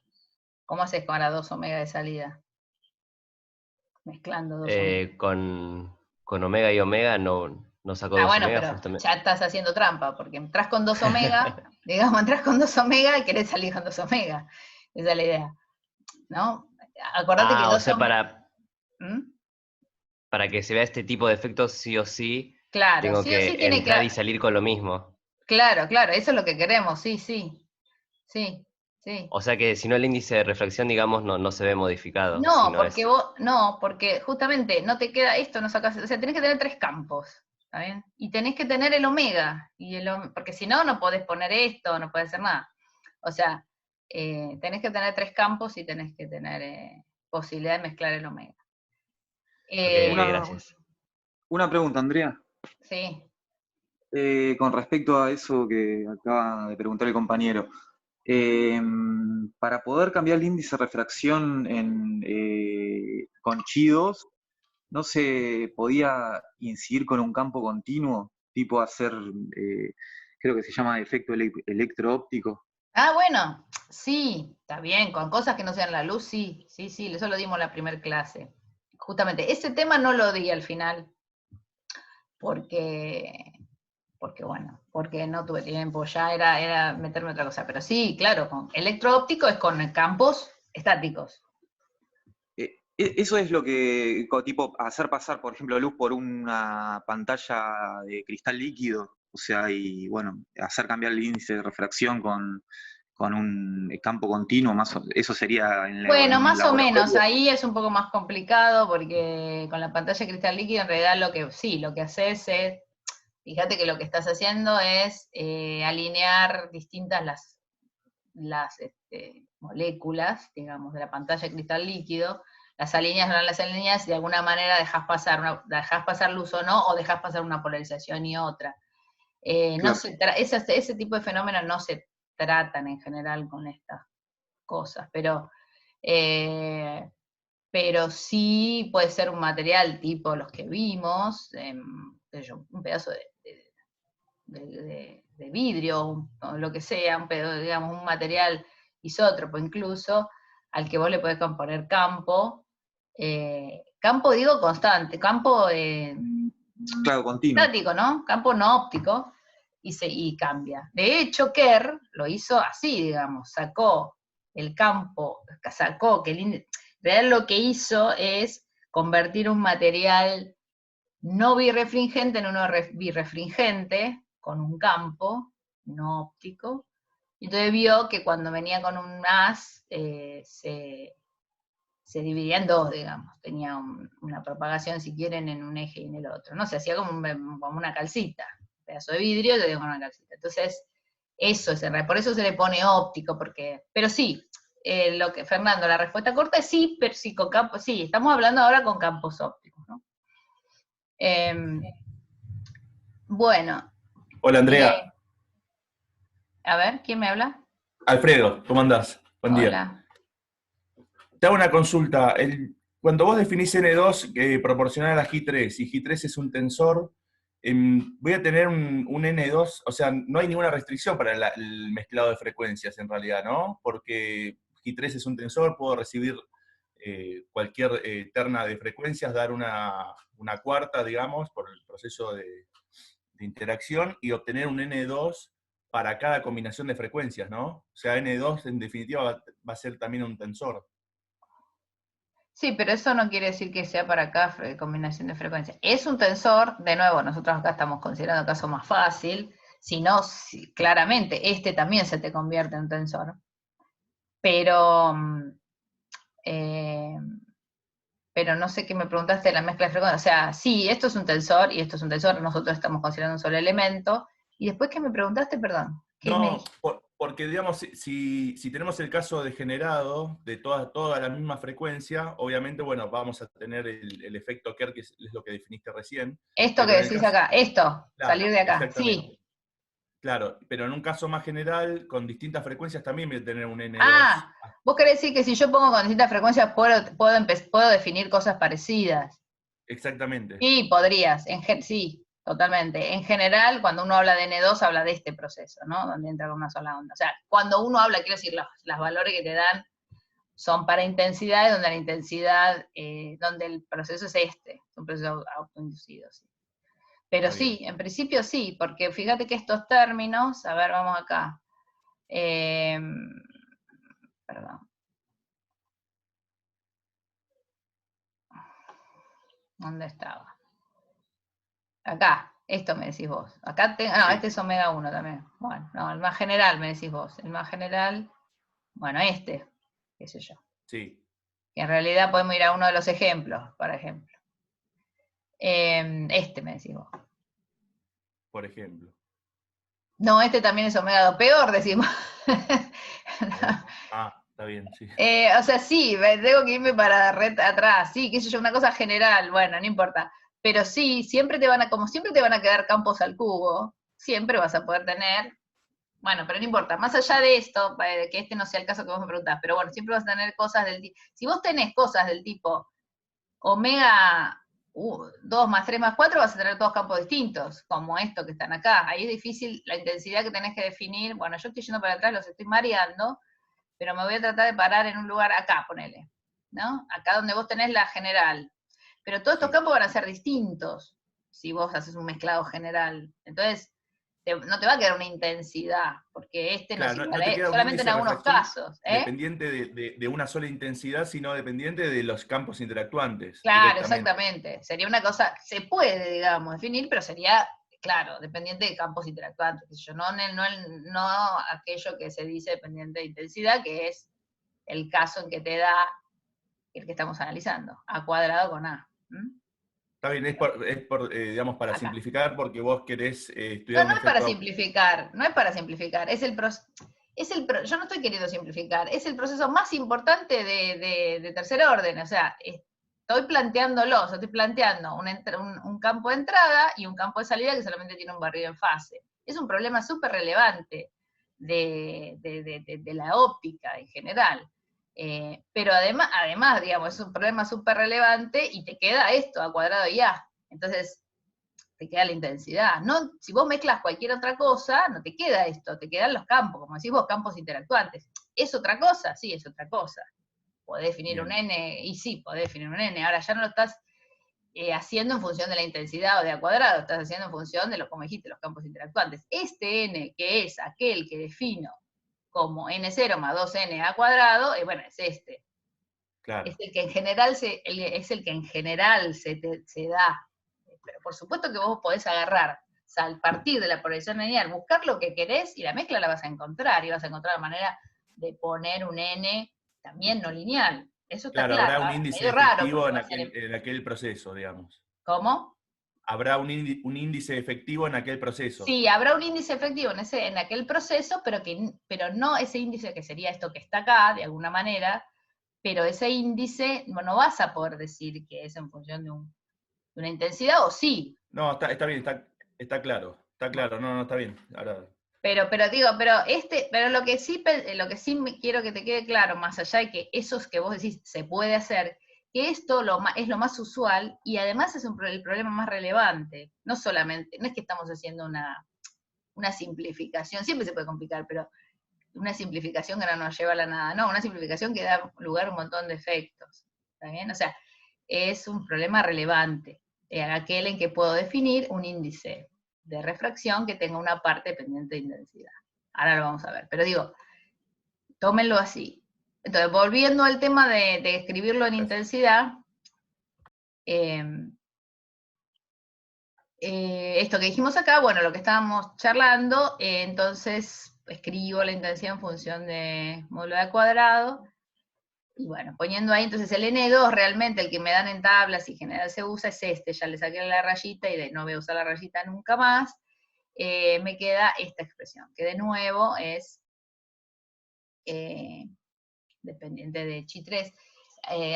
¿Cómo haces para 2 omega de salida? Mezclando 2 omega. Con omega y omega no saco Ah, 2 bueno, omega pero justamente. ya estás haciendo trampa, porque entras con 2 omega, digamos, entras con 2 omega y querés salir con 2 omega. Esa es la idea, ¿no? Acordate que Ah, o 2 sea, omega... ¿Mm? para que se vea este tipo de efectos, sí o sí, Claro, tengo sí o que sí tiene que... entrar y salir con lo mismo. Claro, eso es lo que queremos, sí, sí. Sí, sí. O sea que si no el índice de refracción, digamos, no se ve modificado, No, sino porque es... porque justamente no te queda esto, no sacas, o sea, tenés que tener 3 campos, ¿está bien? Y tenés que tener el omega, porque si no, no podés poner esto, no podés hacer nada. O sea, tenés que tener 3 campos y tenés que tener posibilidad de mezclar el omega. Ok, gracias. Una pregunta, Andrea. Sí. Con respecto a eso que acaba de preguntar el compañero. Para poder cambiar el índice de refracción con chidos, ¿no se podía incidir con un campo continuo? Tipo hacer, creo que se llama efecto electroóptico. Ah, bueno, sí, está bien, con cosas que no sean la luz, sí, eso lo dimos en la primera clase. Justamente, ese tema no lo di al final, porque no tuve tiempo, ya era meterme otra cosa. Pero sí, claro, con electroóptico es con campos estáticos. Eso es lo que, tipo, hacer pasar, por ejemplo, luz por una pantalla de cristal líquido, o sea, y bueno, hacer cambiar el índice de refracción con un campo continuo, eso sería en Bueno, el más o menos, laboratorio. ahí es un poco más complicado porque con la pantalla de cristal líquido en realidad lo que haces es, fíjate que lo que estás haciendo es alinear distintas las moléculas, digamos, de la pantalla de cristal líquido, las alineas y de alguna manera dejas pasar luz o no, o dejas pasar una polarización y otra. Claro. Ese tipo de fenómenos no se tratan en general con estas cosas, pero sí puede ser un material tipo los que vimos, un pedazo de vidrio o lo que sea, digamos, un material isótropo incluso, al que vos le podés componer campo. Campo digo constante, campo Claro, continuo. estático, ¿no? Campo no óptico, y cambia. De hecho, Kerr lo hizo así, digamos, sacó el campo, en realidad lo que hizo es convertir un material no birrefringente en uno birrefringente, con un campo no óptico, y entonces vio que cuando venía con un haz, se dividía en dos, digamos, tenía una propagación, si quieren, en un eje y en el otro, ¿no? Se hacía como una calcita, un pedazo de vidrio y como una calcita. Entonces, por eso se le pone óptico, pero sí, Fernando, la respuesta corta es sí, pero sí, con campos, sí, estamos hablando ahora con campos ópticos, ¿no? Bueno. Hola, Andrea. A ver, ¿quién me habla? Alfredo, ¿cómo andás? Buen día. Hola. Te hago una consulta. Cuando vos definís N2 proporcional a la G3 y G3 es un tensor, voy a tener un N2, o sea, no hay ninguna restricción para el mezclado de frecuencias en realidad, ¿no? Porque G3 es un tensor, puedo recibir cualquier terna de frecuencias, dar una cuarta, digamos, por el proceso de interacción y obtener un N2 para cada combinación de frecuencias, ¿no? O sea, N2 en definitiva va a ser también un tensor. Sí, pero eso no quiere decir que sea para cada combinación de frecuencias. Es un tensor, de nuevo, nosotros acá estamos considerando el caso más fácil, si no, claramente, este también se te convierte en un tensor. Pero no sé qué me preguntaste de la mezcla de frecuencias. O sea, sí, esto es un tensor y esto es un tensor, nosotros estamos considerando un solo elemento. Y después, ¿qué me preguntaste? Perdón. No, porque digamos, si tenemos el caso degenerado de toda la misma frecuencia, obviamente, bueno, vamos a tener el efecto Kerr, que es lo que definiste recién. Esto que decís acá, claro, salir de acá, exactamente. sí. Claro, pero en un caso más general, con distintas frecuencias también voy a tener un N2. Ah, vos querés decir que si yo pongo con distintas frecuencias puedo definir cosas parecidas. Exactamente. Sí, podrías, sí, totalmente. En general, cuando uno habla de N2, habla de este proceso, ¿no? Donde entra con una sola onda. O sea, cuando uno habla, quiero decir, los valores que te dan son para intensidades, donde la intensidad, donde el proceso es es un proceso autoinducido, sí. Pero sí, en principio sí, porque fíjate que estos términos, a ver, vamos acá. Perdón. ¿Dónde estaba? Acá, esto me decís vos. Acá tengo, no, Sí. este es omega 1 también. Bueno, no, el más general me decís vos. El más general, bueno, qué sé yo. Sí. Que en realidad podemos ir a uno de los ejemplos, por ejemplo. Me decís vos. Por ejemplo. No, este también es omega 2, peor decimos. Ah, está bien, sí. O sea, sí, tengo que irme para atrás, sí, qué sé yo, una cosa general, bueno, no importa. Pero sí, como siempre te van a quedar campos al cubo, siempre vas a poder tener, bueno, pero no importa, más allá de esto, de que este no sea el caso que vos me preguntás, pero bueno, siempre vas a tener cosas del tipo, si vos tenés cosas del tipo omega 2 más 3 más 4, vas a tener todos campos distintos, como esto que están acá. Ahí es difícil la intensidad que tenés que definir, bueno, yo estoy yendo para atrás, los estoy mareando, pero me voy a tratar de parar en un lugar acá, ponele, ¿no? Acá donde vos tenés la general. Pero todos estos campos van a ser distintos si vos haces un mezclado general. Entonces, no te va a quedar una intensidad, porque este no es Claro, igual, no te queda un solamente en índice de algunos refracción casos. dependiente de una sola intensidad, sino dependiente de los campos interactuantes Claro, directamente. exactamente. Sería una cosa, se puede, digamos, definir, pero sería, claro, dependiente de campos interactuantes. No aquello que se dice dependiente de intensidad, que es el caso en que te da el que estamos analizando, A cuadrado con A. Está bien, digamos, para Acá. simplificar, porque vos querés No, estudiar un no es para efecto. simplificar, no es para simplificar, yo no estoy queriendo simplificar, es el proceso más importante de tercer orden, o sea, estoy planteándolo, estoy planteando un campo de entrada y un campo de salida que solamente tiene un barrido en fase. Es un problema súper relevante de la óptica en general. Pero además, digamos, es un problema súper relevante y te queda esto, A cuadrado y A. Entonces, te queda la intensidad. No, si vos mezclas cualquier otra cosa, no te queda esto, te quedan los campos, como decís vos, campos interactuantes. ¿Es otra cosa? Sí, es otra cosa. Podés definir un n, y sí, podés definir un n. Ahora ya no lo estás haciendo en función de la intensidad o de A cuadrado, estás haciendo en función de, como dijiste, los campos interactuantes. Este n, que es aquel que defino como n0 más 2n A cuadrado, bueno, es este. Claro. Es el que en general se da. Pero por supuesto que vos podés agarrar, al partir de la progresión lineal, buscar lo que querés y la mezcla la vas a encontrar, y vas a encontrar la manera de poner un n también no lineal. Eso está Claro, claro. habrá un Ahora, índice medio raro efectivo porque va a ser. en aquel proceso, digamos. ¿Cómo? Habrá un índice efectivo en aquel proceso. Sí, habrá un índice efectivo en aquel proceso, pero no ese índice que sería esto que está acá, de alguna manera, pero ese índice no vas a poder decir que es en función de una intensidad, o sí. No, está bien, está claro. Está claro, no, está bien. Ahora. Pero lo que sí quiero que te quede claro, más allá de que eso es que vos decís se puede hacer, que esto es lo más usual y además es el problema más relevante. No solamente, no es que estamos haciendo una simplificación, siempre se puede complicar, pero una simplificación que no nos lleva a la nada, no, una simplificación que da lugar a un montón de efectos. ¿Está bien? O sea, es un problema relevante, aquel en que puedo definir un índice de refracción que tenga una parte dependiente de intensidad. Ahora lo vamos a ver, pero digo, tómenlo así. Entonces, volviendo al tema de escribirlo en intensidad, esto que dijimos acá, bueno, lo que estábamos charlando, entonces escribo la intensidad en función de módulo de cuadrado, y bueno, poniendo ahí, entonces el N2 realmente, el que me dan en tablas y en general se usa, es este, ya le saqué la rayita y no voy a usar la rayita nunca más, me queda esta expresión, que de nuevo es dependiente de chi3.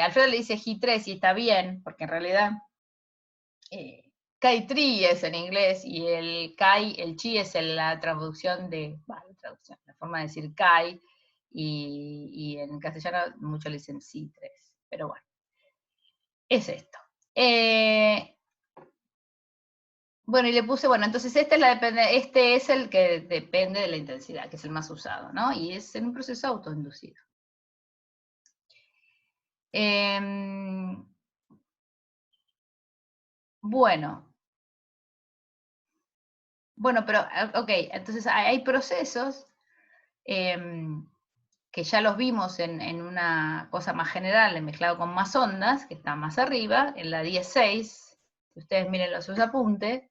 Alfredo le dice G3 y está bien, porque en realidad Chi3 es en inglés y el chi es la traducción la forma de decir Chi, y en castellano muchos le dicen C3, pero bueno, es esto. Bueno, y le puse, bueno, entonces este es el que depende de la intensidad, que es el más usado, ¿no? Y es en un proceso autoinducido. Bueno, pero, ok, entonces hay procesos que ya los vimos en una cosa más general, en mezclado con más ondas, que está más arriba, en la 16, si ustedes miren sus apuntes,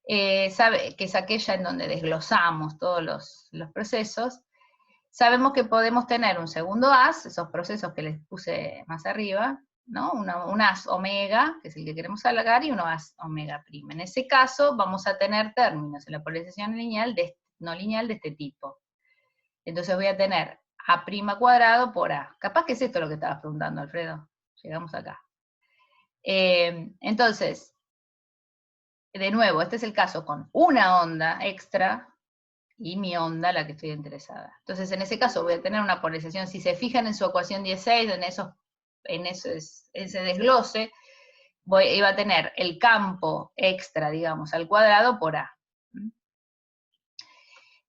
que es aquella en donde desglosamos todos los procesos. Sabemos que podemos tener un segundo as, esos procesos que les puse más arriba, ¿no? Un as omega, que es el que queremos alargar, y un as omega prima. En ese caso vamos a tener términos en la polarización lineal de no lineal de este tipo. Entonces voy a tener A' cuadrado por A. Capaz que es esto lo que estabas preguntando, Alfredo. Llegamos acá. Entonces, de nuevo, este es el caso con una onda extra y mi onda, la que estoy interesada. Entonces, en ese caso voy a tener una polarización. Si se fijan en su ecuación 16, en ese desglose, iba a tener el campo extra, digamos, al cuadrado por A.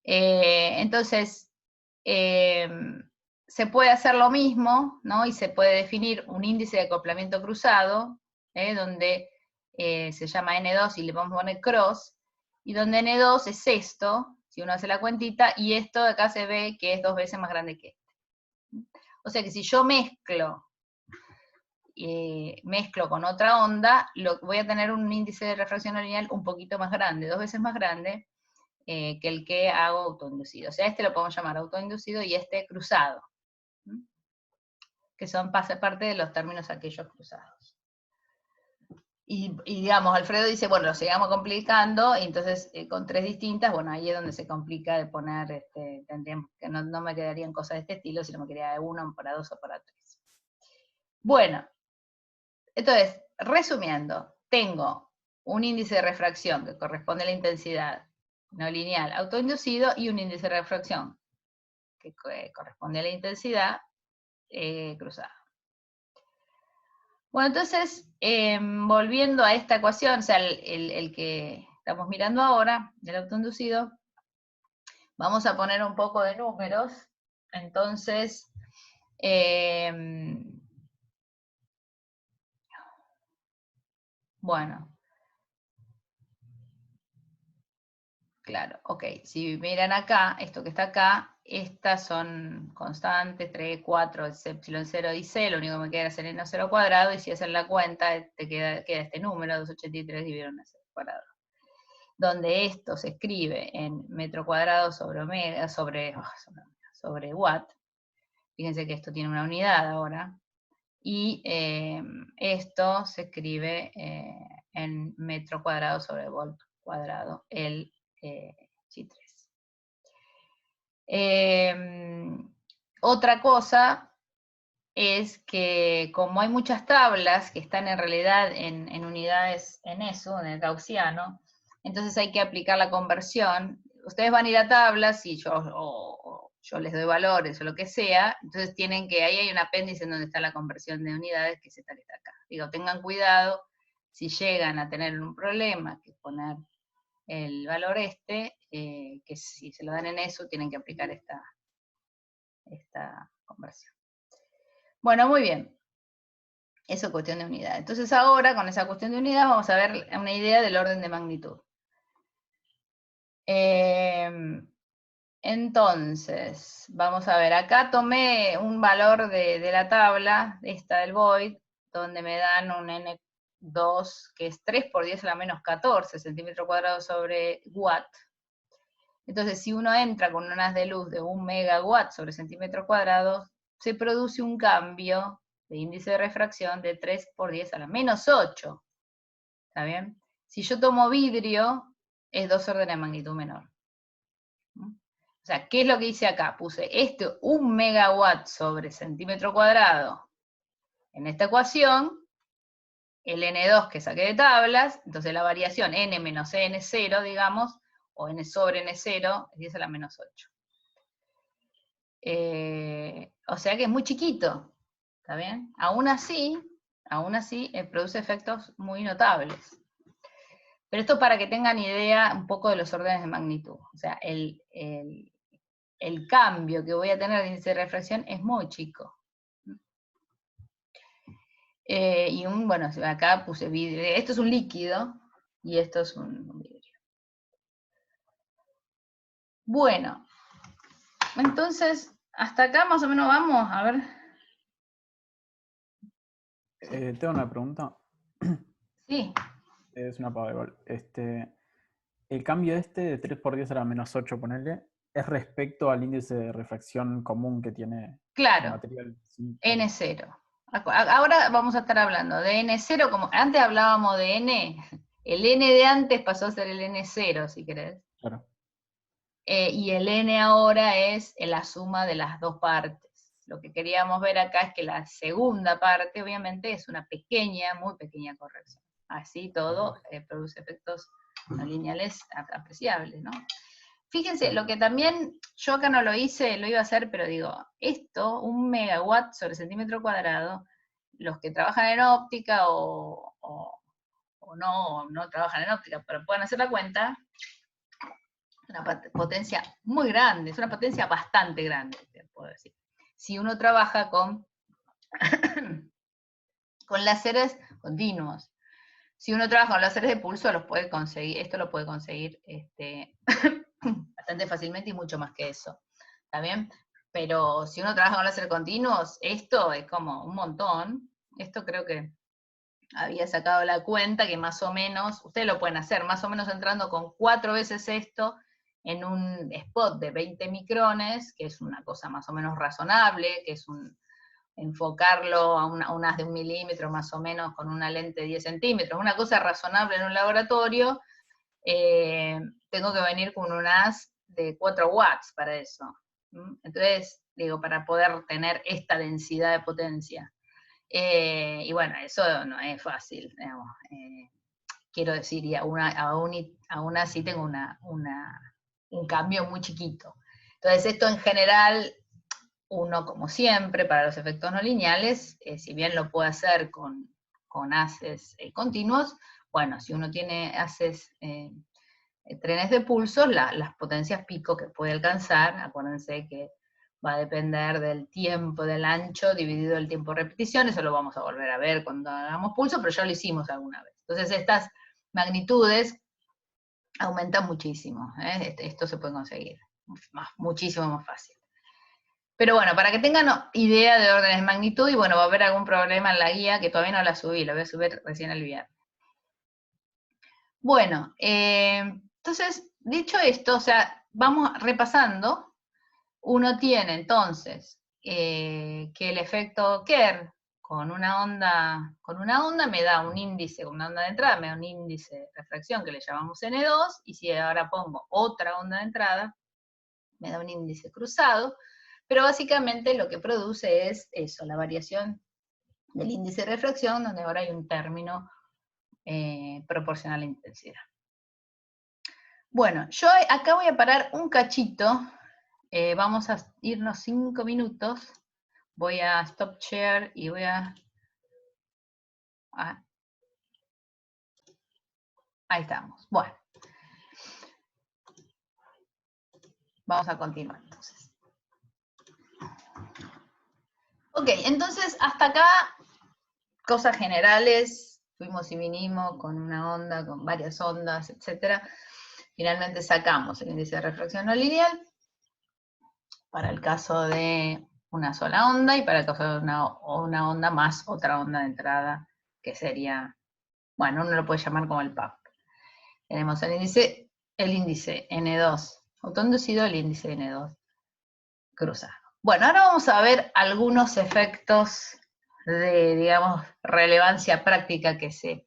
Entonces, se puede hacer lo mismo, ¿no? Y se puede definir un índice de acoplamiento cruzado, donde se llama N2 y le vamos a poner cross, y donde N2 es esto, si uno hace la cuentita, y esto de acá se ve que es 2 veces más grande que este. O sea que si yo mezclo con otra onda, voy a tener un índice de refracción no lineal un poquito más grande, 2 veces más grande, que el que hago autoinducido. O sea, este lo podemos llamar autoinducido y este cruzado, que son parte de los términos aquellos cruzados. Y digamos, Alfredo dice, bueno, lo sigamos complicando, y entonces con 3 distintas, bueno, ahí es donde se complica de poner, tendríamos que no me quedarían cosas de este estilo, sino me quedaría de 1 para 2 o para 3. Bueno, entonces, resumiendo, tengo un índice de refracción que corresponde a la intensidad no lineal autoinducido y un índice de refracción que corresponde a la intensidad cruzada. Bueno, entonces, volviendo a esta ecuación, o sea, el que estamos mirando ahora, del autoinducido, vamos a poner un poco de números. Entonces, bueno, claro, ok, si miran acá, esto que está acá, estas son constantes, 3, 4, epsilon 0 y C, lo único que me queda es el N0 cuadrado, y si hacen la cuenta, te queda este número, 283 dividido en N0 cuadrado. Donde esto se escribe en metro cuadrado sobre omega, sobre watt. Fíjense que esto tiene una unidad ahora. Y esto se escribe en metro cuadrado sobre volt cuadrado, el G3. Otra cosa es que como hay muchas tablas que están en realidad en unidades en eso, en el gaussiano, entonces hay que aplicar la conversión. Ustedes van a ir a tablas y yo les doy valores o lo que sea, entonces ahí hay un apéndice en donde está la conversión de unidades, que es esta que está acá. Digo, tengan cuidado si llegan a tener un problema, que poner el valor que si se lo dan en eso, tienen que aplicar esta conversión. Bueno, muy bien. Eso es cuestión de unidad. Entonces ahora, con esa cuestión de unidad, vamos a ver una idea del orden de magnitud. Entonces, vamos a ver, acá tomé un valor de la tabla, esta del void, donde me dan un N2, que es 3 por 10 a la menos 14 centímetros cuadrados sobre watt. Entonces, si uno entra con unas de luz de 1 megawatt sobre centímetro cuadrado, se produce un cambio de índice de refracción de 3 por 10 a la menos 8. ¿Está bien? Si yo tomo vidrio, es 2 órdenes de magnitud menor. O sea, ¿qué es lo que hice acá? Puse 1 megawatt sobre centímetro cuadrado en esta ecuación, el N2 que saqué de tablas, entonces la variación N menos N0, digamos, o N sobre N0, es 10 a la menos 8. O sea que es muy chiquito, ¿está bien? Aún así produce efectos muy notables. Pero esto para que tengan idea un poco de los órdenes de magnitud. O sea, el cambio que voy a tener de índice de refracción es muy chico. Y bueno, acá puse vidrio. Esto es un líquido y esto es un vidrio. Bueno, entonces, hasta acá más o menos vamos, a ver. Tengo una pregunta. Sí. Es una pava igual. El cambio de 3 por 10 a la menos 8, ponerle, es respecto al índice de refracción común que tiene Claro, el material. Sí, N0. Ahora vamos a estar hablando de N0, como antes hablábamos de N, el N de antes pasó a ser el N0, si querés. claro. y el n ahora es la suma de las dos partes. Lo que queríamos ver acá es que la segunda parte, obviamente, es una pequeña, muy pequeña corrección. Así todo produce efectos no lineales apreciables, ¿no? Fíjense, lo que también, yo acá no lo hice, lo iba a hacer, pero digo, esto, 1 megawatt sobre centímetro cuadrado, los que trabajan en óptica o no trabajan en óptica, pero pueden hacer la cuenta, una potencia muy grande, es una potencia bastante grande, te puedo decir. Si uno trabaja con láseres continuos. Si uno trabaja con láseres de pulso, los puede conseguir, esto lo puede conseguir bastante fácilmente y mucho más que eso. ¿Está bien? Pero si uno trabaja con láseres continuos, esto es como un montón. Esto creo que había sacado la cuenta que más o menos, ustedes lo pueden hacer, más o menos entrando con 4 veces esto en un spot de 20 micrones, que es una cosa más o menos razonable, que es enfocarlo a un haz de 1 milímetro más o menos con una lente de 10 centímetros, una cosa razonable en un laboratorio, tengo que venir con un haz de 4 watts para eso. Entonces, digo, para poder tener esta densidad de potencia. Y bueno, eso no es fácil, digamos. Quiero decir, y aún así tengo un cambio muy chiquito. Entonces, esto en general, uno, como siempre, para los efectos no lineales, si bien lo puede hacer con haces continuos, bueno, si uno tiene haces trenes de pulsos, las potencias pico que puede alcanzar, acuérdense que va a depender del tiempo del ancho dividido el tiempo de repetición, eso lo vamos a volver a ver cuando hagamos pulso, pero ya lo hicimos alguna vez. Entonces estas magnitudes aumentan muchísimo, esto se puede conseguir muchísimo más fácil. Pero bueno, para que tengan idea de órdenes de magnitud, y bueno, va a haber algún problema en la guía, que todavía no la subí, la voy a subir recién el viernes. Bueno, entonces, dicho esto, o sea, vamos repasando. Uno tiene entonces que el efecto Kerr con una onda me da un índice, con una onda de entrada me da un índice de refracción que le llamamos N2, y si ahora pongo otra onda de entrada, me da un índice cruzado, pero básicamente lo que produce es eso, la variación del índice de refracción, donde ahora hay un término proporcional a la intensidad. Bueno, yo acá voy a parar un cachito, vamos a irnos 5 minutos, voy a stop share y voy a... ahí estamos, bueno. Vamos a continuar entonces. Ok, entonces hasta acá, cosas generales, fuimos y vinimos con una onda, con varias ondas, etc. Finalmente sacamos el índice de refracción no lineal para el caso de una sola onda y para el caso de una onda más otra onda de entrada, que sería, bueno, uno lo puede llamar como el PAP. Tenemos el índice N2 autoinducido, el índice N2 cruzado. Bueno, ahora vamos a ver algunos efectos de, digamos, relevancia práctica que se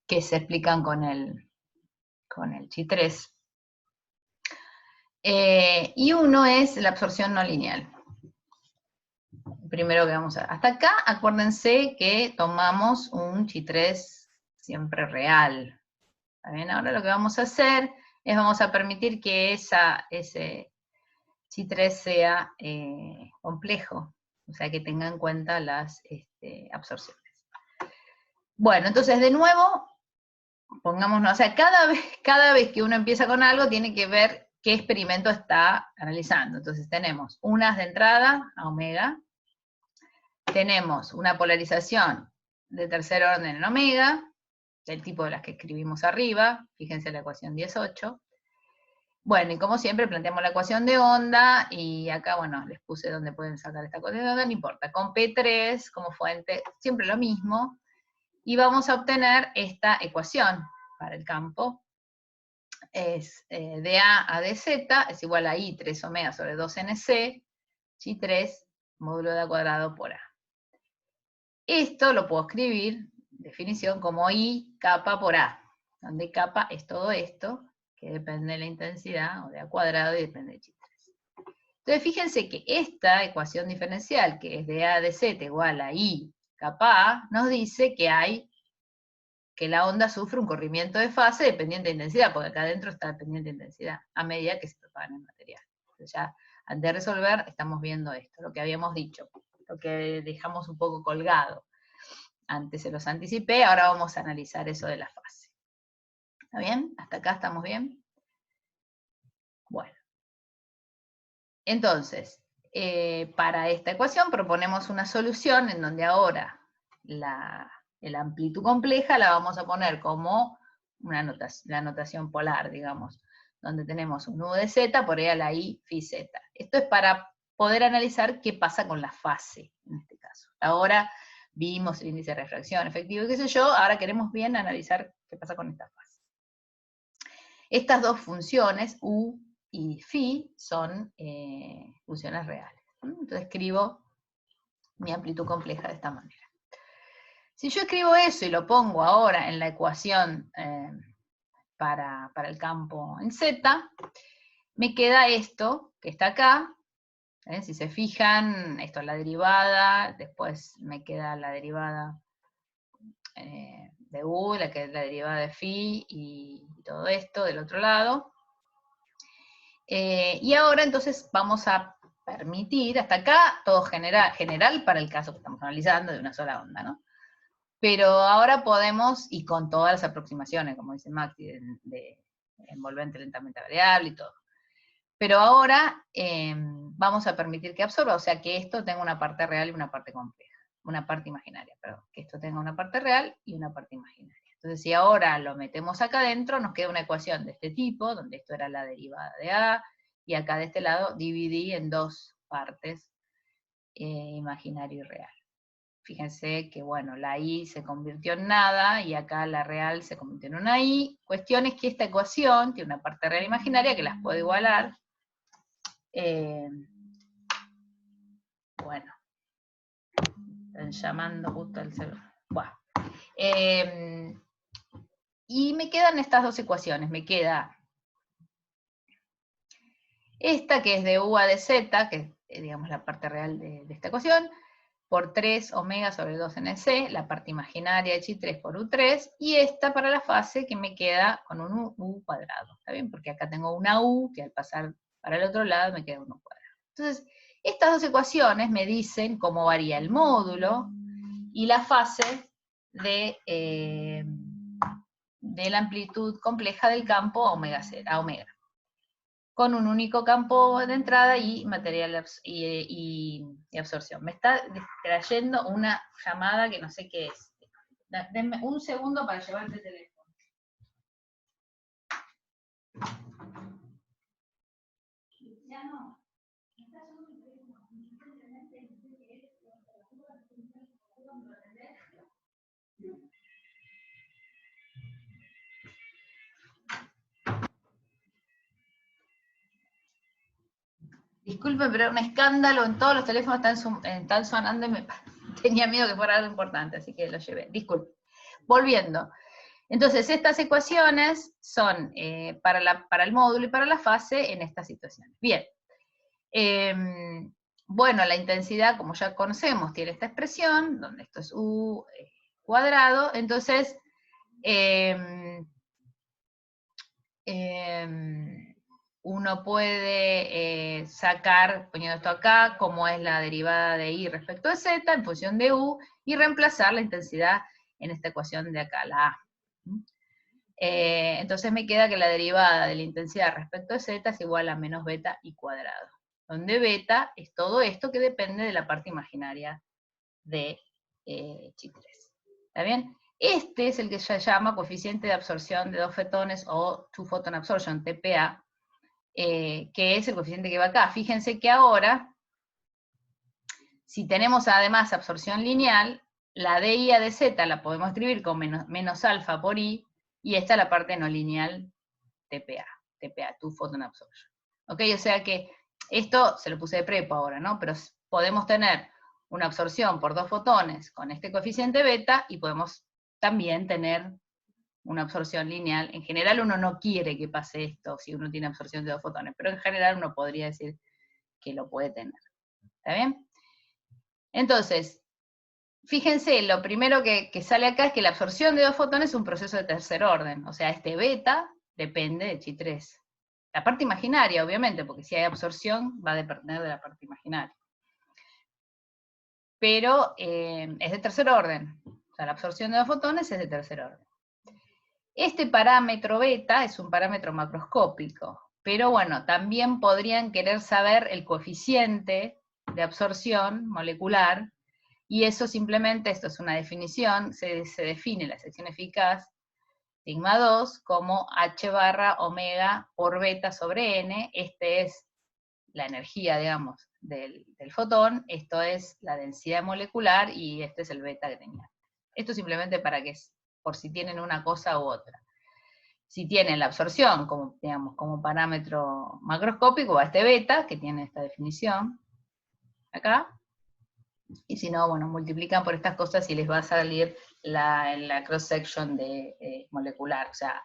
explican con el Chi3. Y uno es la absorción no lineal. Primero que vamos a ver. Hasta acá, acuérdense que tomamos un Chi3 siempre real. ¿Está bien? Ahora lo que vamos a hacer es vamos a permitir que ese Chi3 sea complejo, o sea que tenga en cuenta las absorciones. Bueno, entonces de nuevo, pongámonos, o sea, cada vez que uno empieza con algo tiene que ver qué experimento está analizando. Entonces tenemos unas de entrada a omega, tenemos una polarización de tercer orden en omega, del tipo de las que escribimos arriba, fíjense la ecuación 18. Bueno, y como siempre planteamos la ecuación de onda, y acá, bueno, les puse donde pueden sacar esta ecuación de onda, no importa, con P3 como fuente, siempre lo mismo, y vamos a obtener esta ecuación para el campo, es de A a dz es igual a I 3 omega sobre 2nc, Chi3 módulo de A cuadrado por A. Esto lo puedo escribir, definición, como I kappa por A, donde kappa es todo esto, que depende de la intensidad, o de A cuadrado, y depende de chi3. Entonces fíjense que esta ecuación diferencial, que es de A de Z igual a I capa A, nos dice que la onda sufre un corrimiento de fase dependiente de intensidad, porque acá adentro está dependiente de intensidad, a medida que se propaga en el material. Entonces ya, antes de resolver, estamos viendo esto, lo que habíamos dicho, lo que dejamos un poco colgado. Antes se los anticipé, ahora vamos a analizar eso de la fase. ¿Está bien? ¿Hasta acá estamos bien? Bueno. Entonces, para esta ecuación proponemos una solución en donde ahora la amplitud compleja la vamos a poner como la notación polar, digamos, donde tenemos un U de Z por E a la I phi Z. Esto es para poder analizar qué pasa con la fase, en este caso. Ahora vimos el índice de refracción efectivo y qué sé yo, ahora queremos bien analizar qué pasa con esta fase. Estas dos funciones, U y phi, son funciones reales. Entonces escribo mi amplitud compleja de esta manera. Si yo escribo eso y lo pongo ahora en la ecuación para el campo en Z, me queda esto, que está acá. Si se fijan, esto es la derivada, después me queda la derivada de U, la derivada de phi y todo esto del otro lado. Y ahora entonces vamos a permitir, hasta acá, todo general para el caso que estamos analizando de una sola onda, ¿no? Pero ahora podemos, y con todas las aproximaciones, como dice Maxi, de envolvente lentamente variable y todo. Pero ahora vamos a permitir que absorba, o sea que esto tenga una parte real y una parte compleja, una parte imaginaria, perdón, que esto tenga una parte real y una parte imaginaria. Entonces si ahora lo metemos acá adentro, nos queda una ecuación de este tipo, donde esto era la derivada de A, y acá de este lado dividí en dos partes, imaginario y real. Fíjense que, bueno, la I se convirtió en nada, y acá la real se convirtió en una I. Cuestión es que esta ecuación tiene una parte real e imaginaria que las puedo igualar. Bueno, están llamando justo al celular. Bueno. Y me quedan estas dos ecuaciones. Me queda esta, que es de U a de Z, que es, digamos, la parte real de esta ecuación, por 3 omega sobre 2 NC, la parte imaginaria de chi3 por U3, y esta para la fase que me queda con un U cuadrado, ¿está bien? Porque acá tengo una U, que al pasar para el otro lado me queda un U cuadrado. Entonces, estas dos ecuaciones me dicen cómo varía el módulo y la fase de la amplitud compleja del campo a omega, con un único campo de entrada y material y absorción. Me está trayendo una llamada que no sé qué es. Denme un segundo para llevarte el teléfono. Ya no. Disculpen, pero era un escándalo, en todos los teléfonos están sonando y tenía miedo que fuera algo importante, así que lo llevé. Disculpen. Volviendo. Entonces, estas ecuaciones son para el módulo y para la fase en estas situaciones. Bien. Bueno, la intensidad, como ya conocemos, tiene esta expresión, donde esto es U cuadrado, entonces uno puede sacar, poniendo esto acá, cómo es la derivada de I respecto de Z en función de U, y reemplazar la intensidad en esta ecuación de acá, la A. Entonces me queda que la derivada de la intensidad respecto de Z es igual a menos beta I cuadrado, donde beta es todo esto que depende de la parte imaginaria de chi3. ¿Está bien? Este es el que se llama coeficiente de absorción de dos fotones, o two photon absorption, TPA, que es el coeficiente que va acá. Fíjense que ahora, si tenemos además absorción lineal, la de I a de Z la podemos escribir con menos alfa por I, y esta es la parte no lineal TPA, two photon absorption. ¿Ok? O sea que esto se lo puse de prepo ahora, ¿no? Pero podemos tener una absorción por dos fotones con este coeficiente beta, y podemos también tener una absorción lineal. En general uno no quiere que pase esto si uno tiene absorción de 2 fotones, pero en general uno podría decir que lo puede tener. ¿Está bien? Entonces, fíjense, lo primero que sale acá es que la absorción de 2 fotones es un proceso de tercer orden, o sea, este beta depende de chi3. La parte imaginaria, obviamente, porque si hay absorción va a depender de la parte imaginaria. Pero es de tercer orden, o sea, la absorción de 2 fotones es de tercer orden. Este parámetro beta es un parámetro macroscópico, pero bueno, también podrían querer saber el coeficiente de absorción molecular, y eso simplemente, esto es una definición, se define la sección eficaz, sigma 2, como H barra omega por beta sobre N. Este es la energía, digamos, del fotón, esto es la densidad molecular, y este es el beta que tenía. Esto simplemente para que, por si tienen una cosa u otra. Si tienen la absorción como, digamos, como parámetro macroscópico, va este beta, que tiene esta definición, acá, y si no, bueno, multiplican por estas cosas y les va a salir la cross-section de molecular, o sea,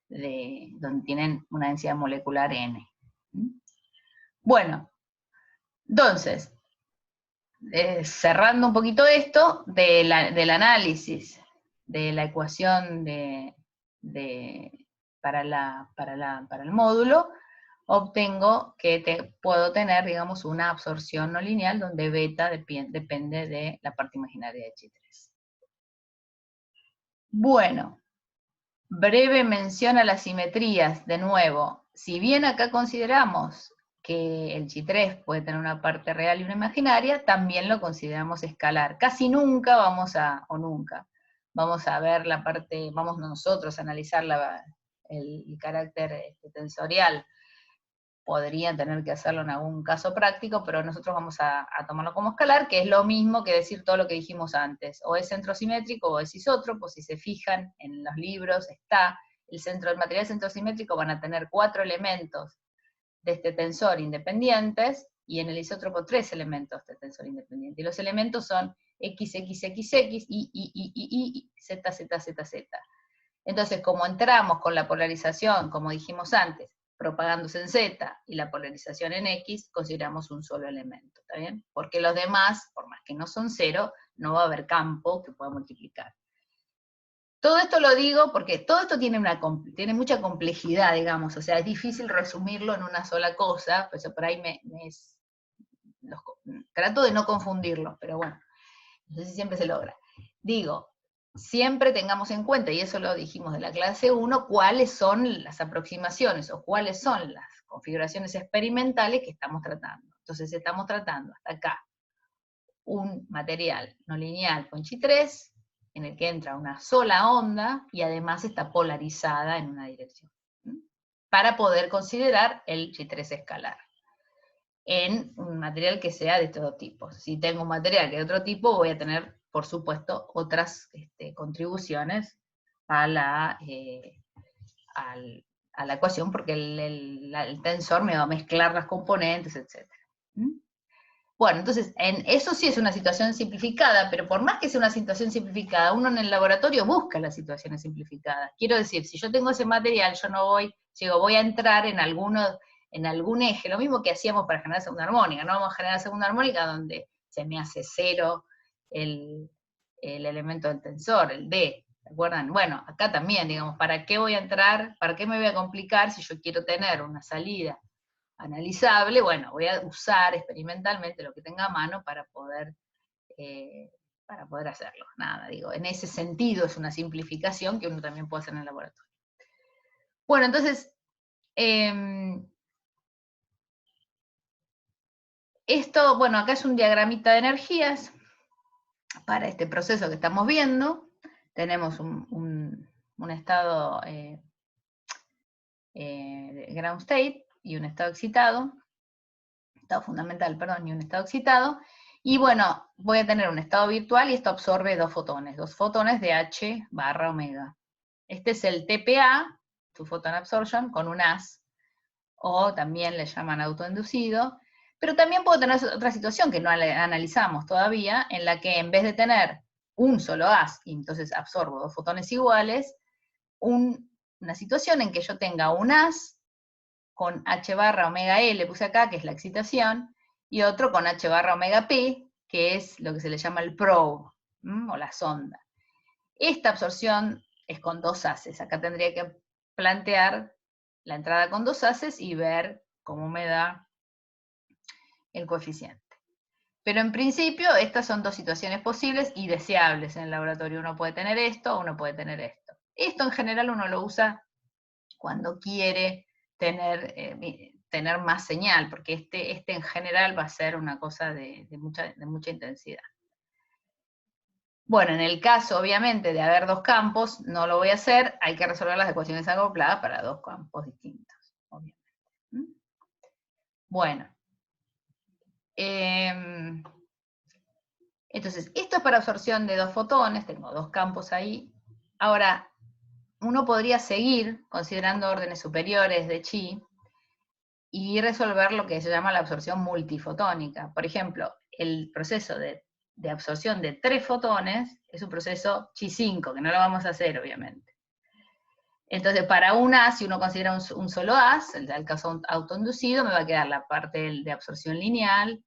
donde tienen una densidad molecular N. Bueno, entonces, cerrando un poquito esto, del análisis de la ecuación para el módulo, obtengo que puedo tener, digamos, una absorción no lineal donde beta depende de la parte imaginaria de chi3. Bueno, breve mención a las simetrías, de nuevo. Si bien acá consideramos que el chi3 puede tener una parte real y una imaginaria, también lo consideramos escalar. Casi nunca vamos a ver la parte, vamos nosotros a analizar el carácter tensorial. Podrían tener que hacerlo en algún caso práctico, pero nosotros vamos a tomarlo como escalar, que es lo mismo que decir todo lo que dijimos antes. O es centrosimétrico o es isótropo. Si se fijan en los libros, está el material centrosimétrico, van a tener 4 elementos de este tensor independientes, y en el isótropo 3 elementos de tensor independiente. Y los elementos son X, X, X, X, Y, Z, Z, Z, Z. Entonces, como entramos con la polarización, como dijimos antes, propagándose en Z y la polarización en X, consideramos un solo elemento, ¿está bien? Porque los demás, por más que no son 0, no va a haber campo que pueda multiplicar. Todo esto lo digo porque todo esto tiene mucha complejidad, digamos, o sea, es difícil resumirlo en una sola cosa, pues por ahí trato de no confundirlos, pero bueno, no sé si siempre se logra. Digo, siempre tengamos en cuenta, y eso lo dijimos de la clase 1, cuáles son las aproximaciones o cuáles son las configuraciones experimentales que estamos tratando. Entonces estamos tratando hasta acá un material no lineal con chi3, en el que entra una sola onda, y además está polarizada en una dirección, para poder considerar el chi3 escalar, en un material que sea de todo tipo. Si tengo un material que es de otro tipo, voy a tener, por supuesto, otras contribuciones a la ecuación, porque el tensor me va a mezclar las componentes, etc. Bueno, entonces, eso sí es una situación simplificada, pero por más que sea una situación simplificada, uno en el laboratorio busca las situaciones simplificadas. Quiero decir, si yo tengo ese material, yo no voy a entrar en algún eje, lo mismo que hacíamos para generar segunda armónica. No vamos a generar segunda armónica donde se me hace 0 el elemento del tensor, el D, ¿se acuerdan? Bueno, acá también, digamos, ¿para qué voy a entrar? ¿Para qué me voy a complicar si yo quiero tener una salida analizable? Bueno, voy a usar experimentalmente lo que tenga a mano para poder hacerlo. Nada, digo, en ese sentido es una simplificación que uno también puede hacer en el laboratorio. Bueno, entonces, esto, bueno, acá es un diagramita de energías para este proceso que estamos viendo. Tenemos un estado ground state y un estado excitado, estado fundamental, perdón, y un estado excitado. Y bueno, voy a tener un estado virtual y esto absorbe 2 fotones de H barra omega. Este es el TPA, Two Photon Absorption, con un AS, o también le llaman autoinducido. Pero también puedo tener otra situación que no analizamos todavía, en la que en vez de tener un solo AS, y entonces absorbo 2 fotones iguales, una situación en que yo tenga un haz con H barra omega L, puse acá, que es la excitación, y otro con H barra omega P, que es lo que se le llama el probe, o la sonda. Esta absorción es con dos haces. Acá tendría que plantear la entrada con dos haces y ver cómo me da el coeficiente. Pero en principio, estas son dos situaciones posibles y deseables en el laboratorio. Uno puede tener esto, uno puede tener esto. Esto en general uno lo usa cuando quiere tener más señal, porque este en general va a ser una cosa de mucha intensidad. Bueno, en el caso, obviamente, de haber dos campos, no lo voy a hacer, hay que resolver las ecuaciones acopladas para dos campos distintos, obviamente. Bueno. Entonces, esto es para absorción de dos fotones, tengo dos campos ahí. Ahora, uno podría seguir considerando órdenes superiores de chi y resolver lo que se llama la absorción multifotónica. Por ejemplo, el proceso de absorción de 3 fotones es un proceso chi5, que no lo vamos a hacer, obviamente. Entonces, para un haz, si uno considera un solo haz, el caso autoinducido, me va a quedar la parte de absorción lineal,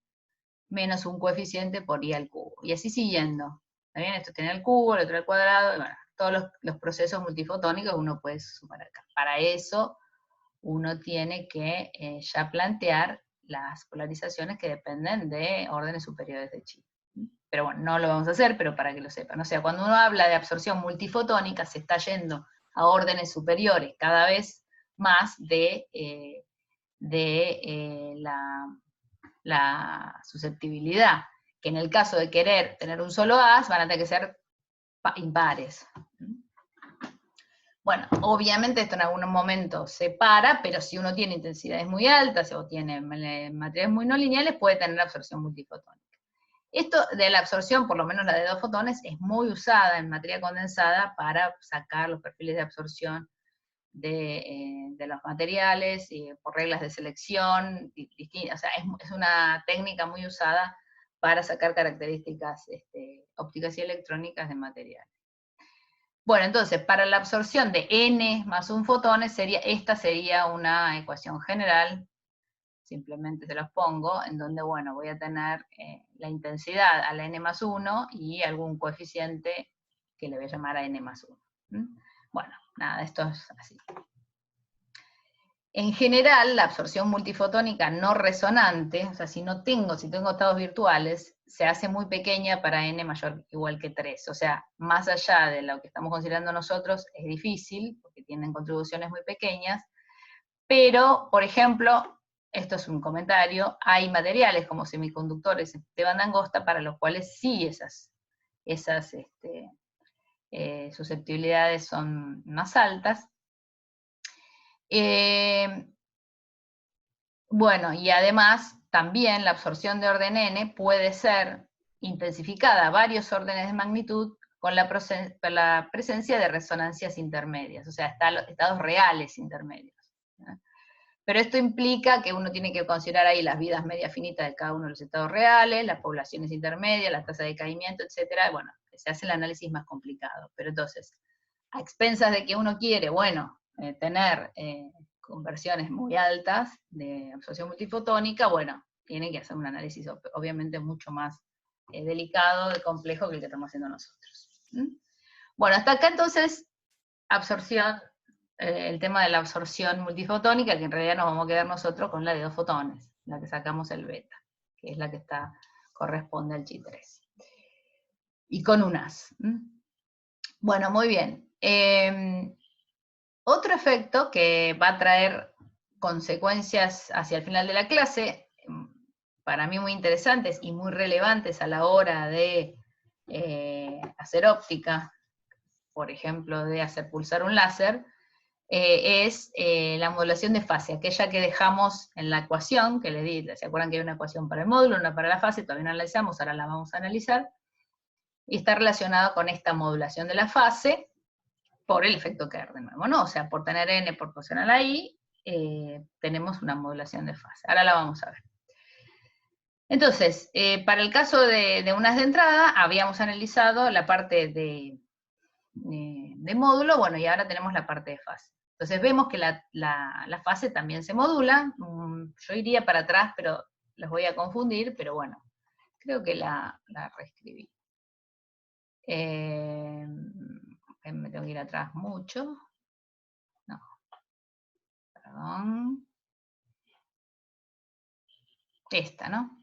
menos un coeficiente por i al cubo. Y así siguiendo. ¿Está bien? Esto tiene el cubo, el otro el cuadrado, y bueno, todos los procesos multifotónicos uno puede sumar acá. Para eso, uno tiene que ya plantear las polarizaciones que dependen de órdenes superiores de chi. Pero bueno, no lo vamos a hacer, pero para que lo sepan. O sea, cuando uno habla de absorción multifotónica, se está yendo a órdenes superiores cada vez más de la susceptibilidad, que en el caso de querer tener un solo haz, van a tener que ser impares. Bueno, obviamente esto en algún momento se para, pero si uno tiene intensidades muy altas o tiene materiales muy no lineales, puede tener absorción multifotónica. Esto de la absorción, por lo menos la de dos fotones, es muy usada en materia condensada para sacar los perfiles de absorción de los materiales, por reglas de selección, o sea, es una técnica muy usada para sacar características ópticas y electrónicas de materiales. Bueno, entonces, para la absorción de n más un fotones, esta sería una ecuación general, simplemente se los pongo, en donde, bueno, voy a tener la intensidad a la n más 1 y algún coeficiente que le voy a llamar a n más 1. Bueno, nada, esto es así. En general, la absorción multifotónica no resonante, o sea, si tengo estados virtuales, se hace muy pequeña para n mayor o igual que 3. O sea, más allá de lo que estamos considerando nosotros, es difícil, porque tienen contribuciones muy pequeñas, pero, por ejemplo, esto es un comentario, hay materiales como semiconductores de banda angosta para los cuales sí esas susceptibilidades son más altas. Bueno, y además también la absorción de orden n puede ser intensificada a varios órdenes de magnitud con la presencia de resonancias intermedias, o sea, estados reales intermedios. Pero esto implica que uno tiene que considerar ahí las vidas media finitas de cada uno de los estados reales, las poblaciones intermedias, la tasa de decaimiento, etc. Bueno, se hace el análisis más complicado. Pero entonces, a expensas de que uno quiere, bueno, tener conversiones muy altas de absorción multifotónica, bueno, tiene que hacer un análisis obviamente mucho más delicado y complejo que el que estamos haciendo nosotros. Bueno, hasta acá entonces, el tema de la absorción multifotónica, que en realidad nos vamos a quedar nosotros con la de dos fotones, la que sacamos el beta, que es la que corresponde al chi3. Y con un haz. Bueno, muy bien. Otro efecto que va a traer consecuencias hacia el final de la clase, para mí muy interesantes y muy relevantes a la hora de hacer óptica, por ejemplo, de hacer pulsar un láser, es la modulación de fase, aquella que dejamos en la ecuación, que les di, ¿se acuerdan que hay una ecuación para el módulo, una para la fase? Todavía no la analizamos, ahora la vamos a analizar, y está relacionado con esta modulación de la fase, por el efecto Kerr de nuevo, ¿no? O sea, por tener n proporcional a i, tenemos una modulación de fase. Ahora la vamos a ver. Entonces, para el caso de unas de entrada, habíamos analizado la parte de de módulo, bueno, y ahora tenemos la parte de fase. Entonces vemos que la fase también se modula. Yo iría para atrás, pero los voy a confundir, pero bueno, creo que la reescribí. Me tengo que ir atrás mucho. No, perdón. Esta, ¿no?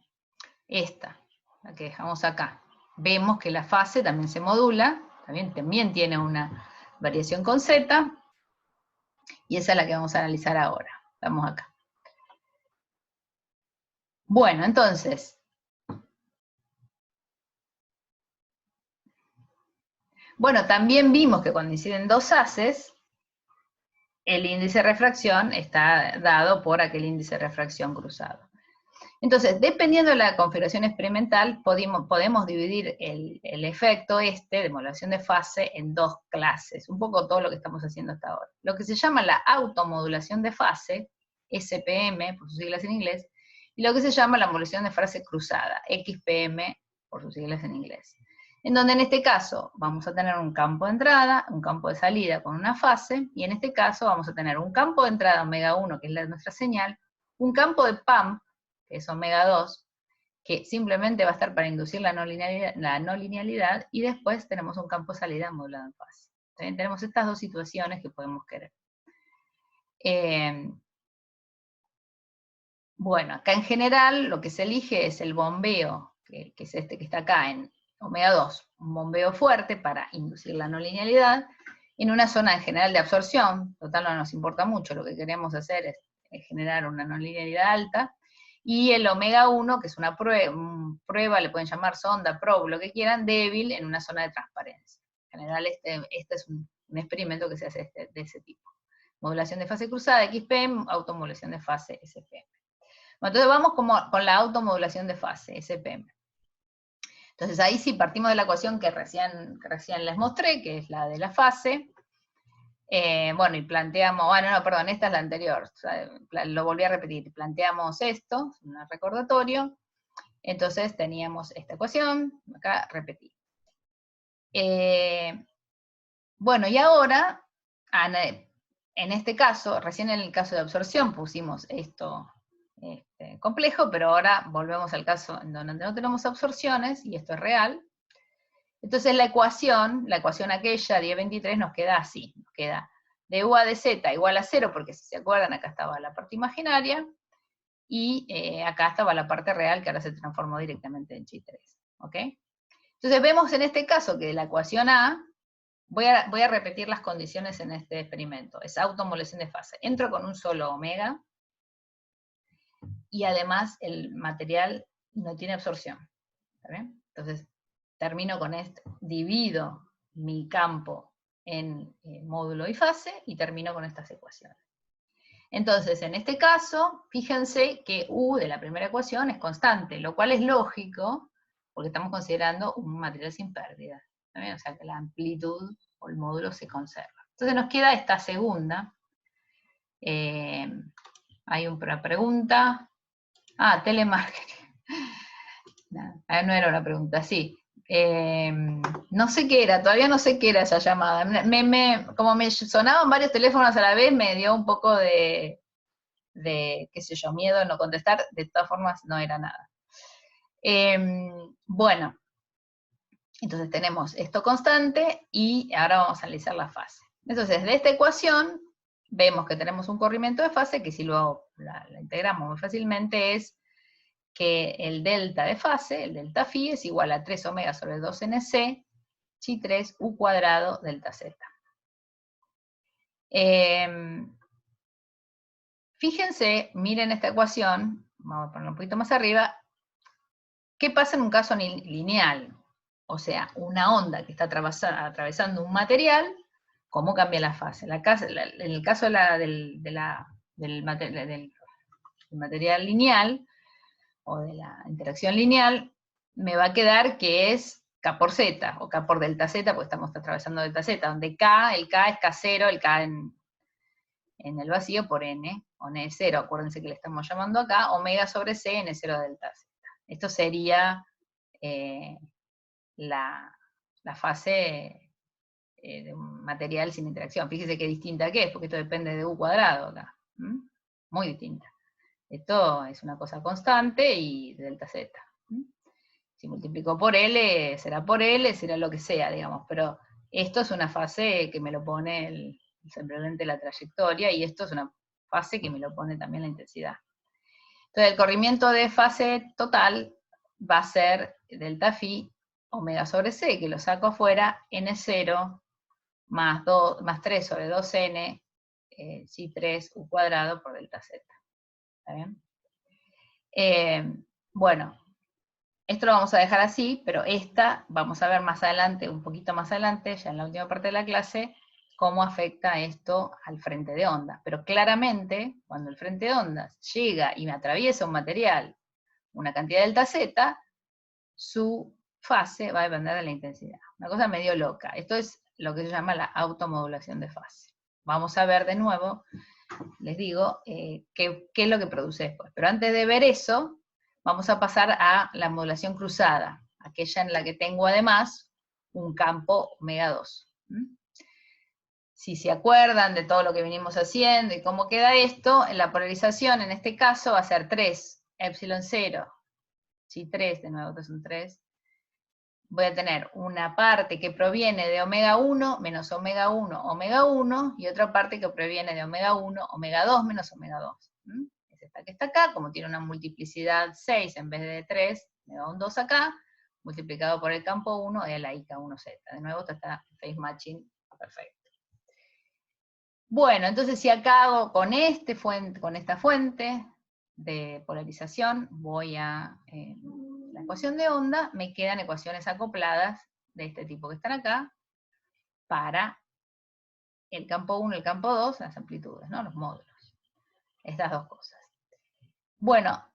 Esta, la que dejamos acá. Vemos que la fase también se modula, también tiene una variación con Z, y esa es la que vamos a analizar ahora. Vamos acá. Bueno, entonces, también vimos que cuando inciden dos haces, el índice de refracción está dado por aquel índice de refracción cruzado. Entonces, dependiendo de la configuración experimental, podemos dividir el efecto de modulación de fase en dos clases, un poco todo lo que estamos haciendo hasta ahora. Lo que se llama la automodulación de fase, SPM, por sus siglas en inglés, y lo que se llama la modulación de fase cruzada, XPM, por sus siglas en inglés. En donde en este caso vamos a tener un campo de entrada, un campo de salida con una fase, y en este caso vamos a tener un campo de entrada omega 1, que es nuestra señal, un campo de pump, que es omega 2, que simplemente va a estar para inducir la no linealidad, y después tenemos un campo de salida modulado en fase. También tenemos estas dos situaciones que podemos querer. Bueno, acá en general lo que se elige es el bombeo, que es este que está acá en omega 2, un bombeo fuerte para inducir la no linealidad, en una zona en general de absorción, total no nos importa mucho, lo que queremos hacer es generar una no linealidad alta, y el omega 1, que es una prueba, le pueden llamar sonda, probe, lo que quieran, débil en una zona de transparencia. En general este es un experimento que se hace de ese tipo. Modulación de fase cruzada, XPM, automodulación de fase, SPM. Bueno, entonces vamos con la automodulación de fase, SPM. Entonces ahí sí partimos de la ecuación que recién les mostré, que es la de la fase. Y planteamos, perdón, esta es la anterior, o sea, lo volví a repetir, planteamos esto, un recordatorio, entonces teníamos esta ecuación, acá repetí. Y ahora, en este caso, recién en el caso de absorción pusimos esto complejo, pero ahora volvemos al caso en donde no tenemos absorciones, y esto es real. Entonces la ecuación aquella, 1023, nos queda así, nos queda de U a de Z igual a 0, porque si se acuerdan, acá estaba la parte imaginaria, y acá estaba la parte real, que ahora se transformó directamente en Chi3, ¿ok? Entonces vemos en este caso que la ecuación A, voy a repetir las condiciones en este experimento, es automodulación de fase. Entro con un solo omega, y además el material no tiene absorción, ¿está bien? Entonces termino con esto, divido mi campo en módulo y fase, y termino con estas ecuaciones. Entonces, en este caso, fíjense que U de la primera ecuación es constante, lo cual es lógico, porque estamos considerando un material sin pérdida, ¿está bien? O sea que la amplitud o el módulo se conserva. Entonces nos queda esta segunda. Hay una pregunta. Telemarketing. No era una pregunta, sí. No sé qué era, todavía no sé qué era esa llamada. Como me sonaban varios teléfonos a la vez, me dio un poco de qué sé yo, miedo de no contestar. De todas formas, no era nada. Entonces tenemos esto constante, y ahora vamos a analizar la fase. Entonces, de esta ecuación, vemos que tenemos un corrimiento de fase, que si la integramos muy fácilmente es que el delta de fase, el delta phi, es igual a 3 omega sobre 2nc, chi 3 u cuadrado delta z. Fíjense, miren esta ecuación, vamos a ponerla un poquito más arriba, ¿qué pasa en un caso lineal? O sea, una onda que está atravesando un material, ¿cómo cambia la fase? En el caso del material lineal, o de la interacción lineal, me va a quedar que es K por Z, o K por delta Z, porque estamos atravesando delta Z, donde el K es K0, el K en el vacío por N, o N0, acuérdense que le estamos llamando acá, omega sobre C, N0 delta Z. Esto sería la fase de un material sin interacción. Fíjese qué distinta que es, porque esto depende de U cuadrado acá. Muy distinta. Esto es una cosa constante y delta Z. Si multiplico por L, será lo que sea, digamos, pero esto es una fase que me lo pone simplemente la trayectoria, y esto es una fase que me lo pone también la intensidad. Entonces el corrimiento de fase total va a ser delta phi omega sobre c, que lo saco afuera, n0 más 3 sobre 2n psi 3 u cuadrado por delta z. ¿Está bien? Bueno, esto lo vamos a dejar así, pero vamos a ver más adelante, un poquito más adelante, ya en la última parte de la clase, cómo afecta esto al frente de onda. Pero claramente, cuando el frente de ondas llega y me atraviesa un material, una cantidad delta z, su fase va a depender de la intensidad. Una cosa medio loca. Esto es lo que se llama la automodulación de fase. Vamos a ver de nuevo, les digo, qué es lo que produce después. Pero antes de ver eso, vamos a pasar a la modulación cruzada, aquella en la que tengo además un campo omega 2. Si se acuerdan de todo lo que venimos haciendo y cómo queda esto, la polarización en este caso va a ser 3, epsilon 0, si 3, de nuevo que son 3, voy a tener una parte que proviene de omega 1 menos omega 1, omega 1, y otra parte que proviene de omega 1, omega 2 menos omega 2. Es esta que está acá, como tiene una multiplicidad 6 en vez de 3, me da un 2 acá, multiplicado por el campo 1, es la IK1Z. De nuevo, esto está phase matching perfecto. Bueno, entonces si acá hago con esta fuente de polarización, voy a la ecuación de onda, me quedan ecuaciones acopladas de este tipo que están acá, para el campo 1 y el campo 2, las amplitudes, ¿no? Los módulos. Estas dos cosas. Bueno,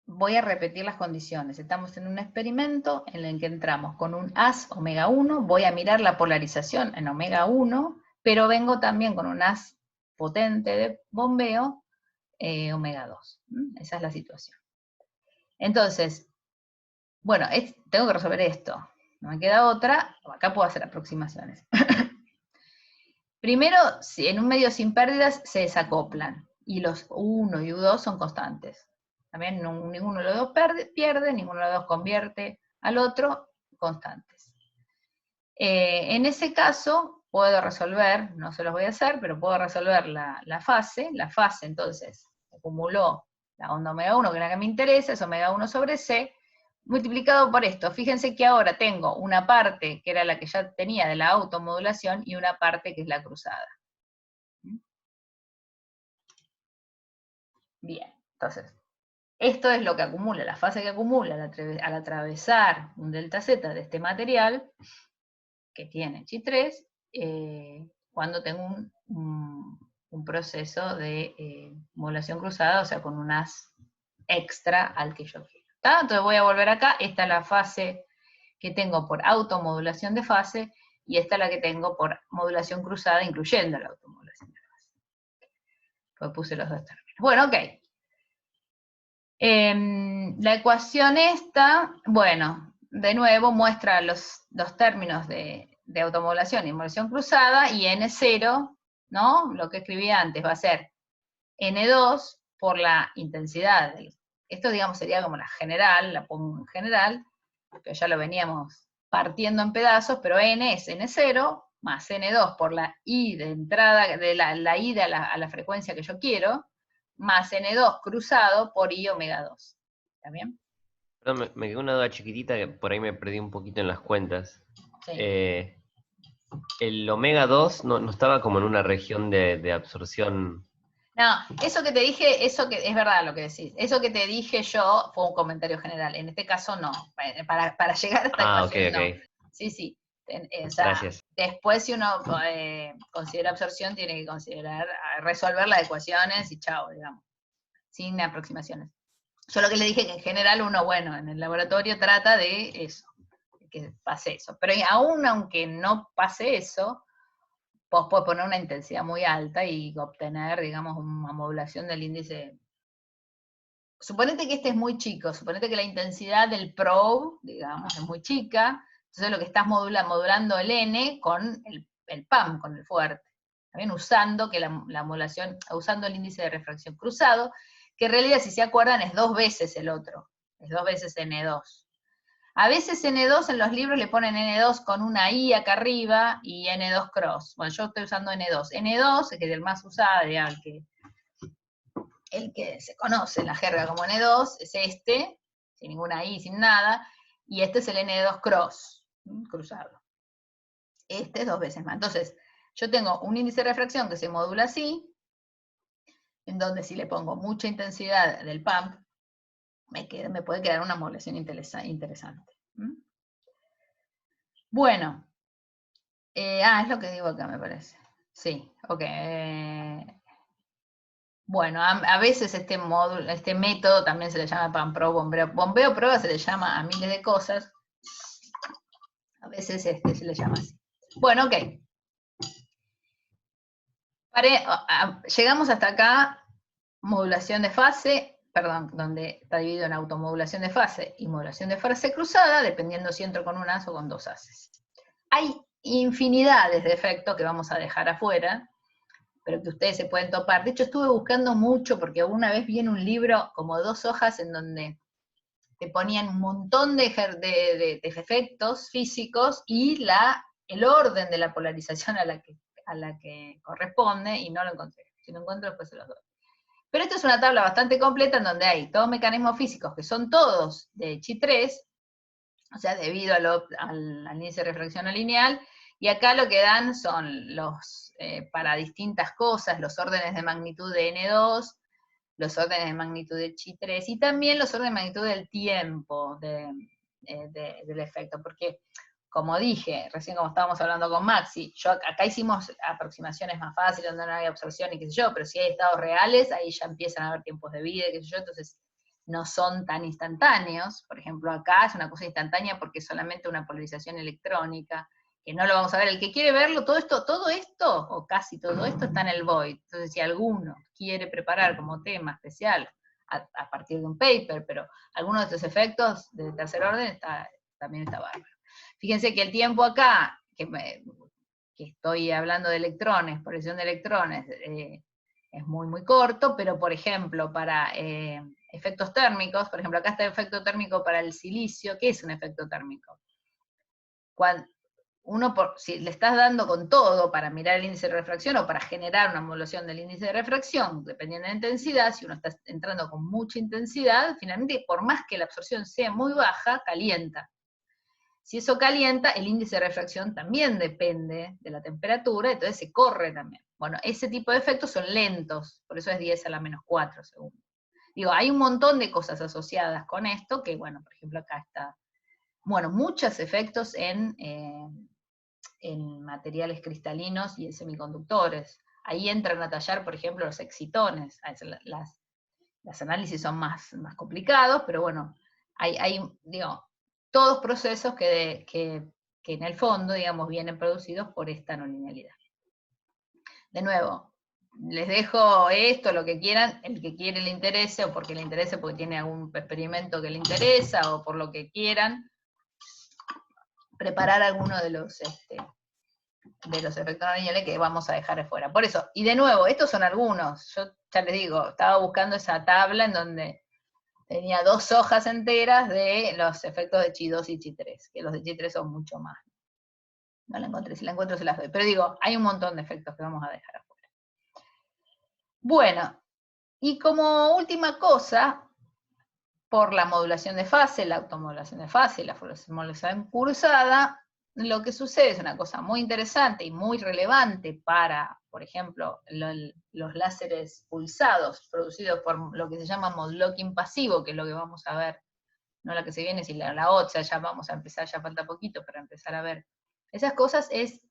voy a repetir las condiciones. Estamos en un experimento en el que entramos con un haz omega 1, voy a mirar la polarización en omega 1, pero vengo también con un haz potente de bombeo, omega 2. Esa es la situación. Entonces, bueno, tengo que resolver esto. No me queda otra. Acá puedo hacer aproximaciones. Primero, en un medio sin pérdidas se desacoplan. Y los U1 y U2 son constantes. También ninguno de los dos pierde, ninguno de los dos convierte al otro, constantes. En ese caso, puedo resolver, no se los voy a hacer, pero puedo resolver la fase. La fase, entonces, acumuló la onda omega 1, que es la que me interesa, es omega 1 sobre C, multiplicado por esto. Fíjense que ahora tengo una parte, que era la que ya tenía de la automodulación, y una parte que es la cruzada. Bien, entonces, esto es lo que acumula, la fase que acumula al atravesar un delta Z de este material, que tiene Chi3, cuando tengo un proceso de modulación cruzada, o sea, con un haz extra al que yo quiero. ¿Está? Entonces voy a volver acá, esta es la fase que tengo por automodulación de fase, y esta es la que tengo por modulación cruzada, incluyendo la automodulación de fase. Pues puse los dos términos. Bueno, ok. La ecuación esta, bueno, de nuevo muestra los términos de automodulación y modulación cruzada, y N0, ¿no? Lo que escribí antes va a ser N2 por la intensidad. Esto, digamos, sería como la general, la pongo en general, pero ya lo veníamos partiendo en pedazos, pero N es N0 más N2 por la I de entrada, de la I a la frecuencia que yo quiero, más N2 cruzado por I omega 2. ¿Está bien? Perdón, me quedó una duda chiquitita que por ahí me perdí un poquito en las cuentas. Sí. El omega 2 no estaba como en una región de absorción. No, eso que te dije, eso que es verdad lo que decís. Eso que te dije yo fue un comentario general. En este caso no. Para llegar a esta ecuación, ok. no. Sí. O sea, Gracias. después si uno considera absorción, tiene que considerar resolver las ecuaciones y chao, digamos. Sin aproximaciones. Yo lo que le dije que en general uno, bueno, en el laboratorio trata de eso, de que pase eso. Pero aún aunque no pase eso, vos podés poner una intensidad muy alta y obtener, digamos, una modulación del índice. Suponete que este es muy chico, suponete que la intensidad del probe, digamos, es muy chica, Entonces lo que estás modulando el N con el PAM, con el fuerte. También usando usando el índice de refracción cruzado, que en realidad, si se acuerdan, es 2 veces el otro. Es 2 veces N2. A veces N2 en los libros le ponen N2 con una I acá arriba y N2 cross. Bueno, yo estoy usando N2. N2, que es el más usado, digamos, el que se conoce en la jerga como N2, es este, sin ninguna I, sin nada, y este es el N2 cross, cruzado. Este es 2 veces más. Entonces, yo tengo un índice de refracción que se modula así, en donde si le pongo mucha intensidad del pump, me puede quedar una modulación interesante. Bueno, es lo que digo acá, me parece. Sí, ok. Bueno, a veces este método también se le llama PAM-PRO, bombeo prueba se le llama a miles de cosas. A veces se le llama así. Bueno, ok. Llegamos hasta acá, modulación de fase, perdón, donde está dividido en automodulación de fase y modulación de fase cruzada, dependiendo si entro con un as o con 2 ases. Hay infinidades de efectos que vamos a dejar afuera, pero que ustedes se pueden topar. De hecho, estuve buscando mucho, porque una vez vi en un libro como 2 hojas en donde te ponían un montón de efectos físicos y el orden de la polarización a la que corresponde, y no lo encontré. Si lo encuentro, después se los doy. Pero esta es una tabla bastante completa en donde hay todos mecanismos físicos que son todos de Chi 3, o sea, debido al índice de refracción no lineal, y acá lo que dan son para distintas cosas, los órdenes de magnitud de N2, los órdenes de magnitud de Chi 3, y también los órdenes de magnitud del tiempo del efecto, porque, como dije, recién como estábamos hablando con Maxi, acá hicimos aproximaciones más fáciles, donde no hay absorción y qué sé yo, pero si hay estados reales, ahí ya empiezan a haber tiempos de vida, qué sé yo, entonces no son tan instantáneos. Por ejemplo, acá es una cosa instantánea porque es solamente una polarización electrónica, que no lo vamos a ver. El que quiere verlo, todo esto, o casi todo esto, está en el Void. Entonces, si alguno quiere preparar como tema especial a partir de un paper, pero alguno de estos efectos de tercer orden también está bárbaro. Fíjense que el tiempo acá, que estoy hablando de electrones, polarización de electrones, es muy, muy corto, pero por ejemplo, para efectos térmicos, por ejemplo, acá está el efecto térmico para el silicio. ¿Qué es un efecto térmico? Si le estás dando con todo para mirar el índice de refracción o para generar una modulación del índice de refracción, dependiendo de la intensidad, si uno está entrando con mucha intensidad, finalmente, por más que la absorción sea muy baja, calienta. Si eso calienta, el índice de refracción también depende de la temperatura, entonces se corre también. Bueno, ese tipo de efectos son lentos, por eso es 10 a la menos 4 segundos. Digo, hay un montón de cosas asociadas con esto, que bueno, por ejemplo acá está, bueno, muchos efectos en materiales cristalinos y en semiconductores. Ahí entran a tallar, por ejemplo, los excitones. Las análisis son más complicados, pero bueno, hay todos procesos que en el fondo, digamos, vienen producidos por esta no linealidad. De nuevo, les dejo esto, lo que quieran, el que quiere le interese, o porque le interese porque tiene algún experimento que le interesa, o por lo que quieran, preparar alguno de los efectos no lineales que vamos a dejar afuera. Por eso, y de nuevo, estos son algunos. Yo ya les digo, estaba buscando esa tabla en donde tenía 2 hojas enteras de los efectos de Chi 2 y Chi 3, que los de Chi 3 son mucho más. No la encontré, si la encuentro se las doy. Pero digo, hay un montón de efectos que vamos a dejar afuera. Bueno, y como última cosa, por la modulación de fase, la automodulación de fase y la modulación cruzada, lo que sucede es una cosa muy interesante y muy relevante para, por ejemplo, los láseres pulsados producidos por lo que se llama modlocking pasivo, que es lo que vamos a ver, no la que se viene, sino la otra, ya vamos a empezar, ya falta poquito para empezar a ver. Esas cosas es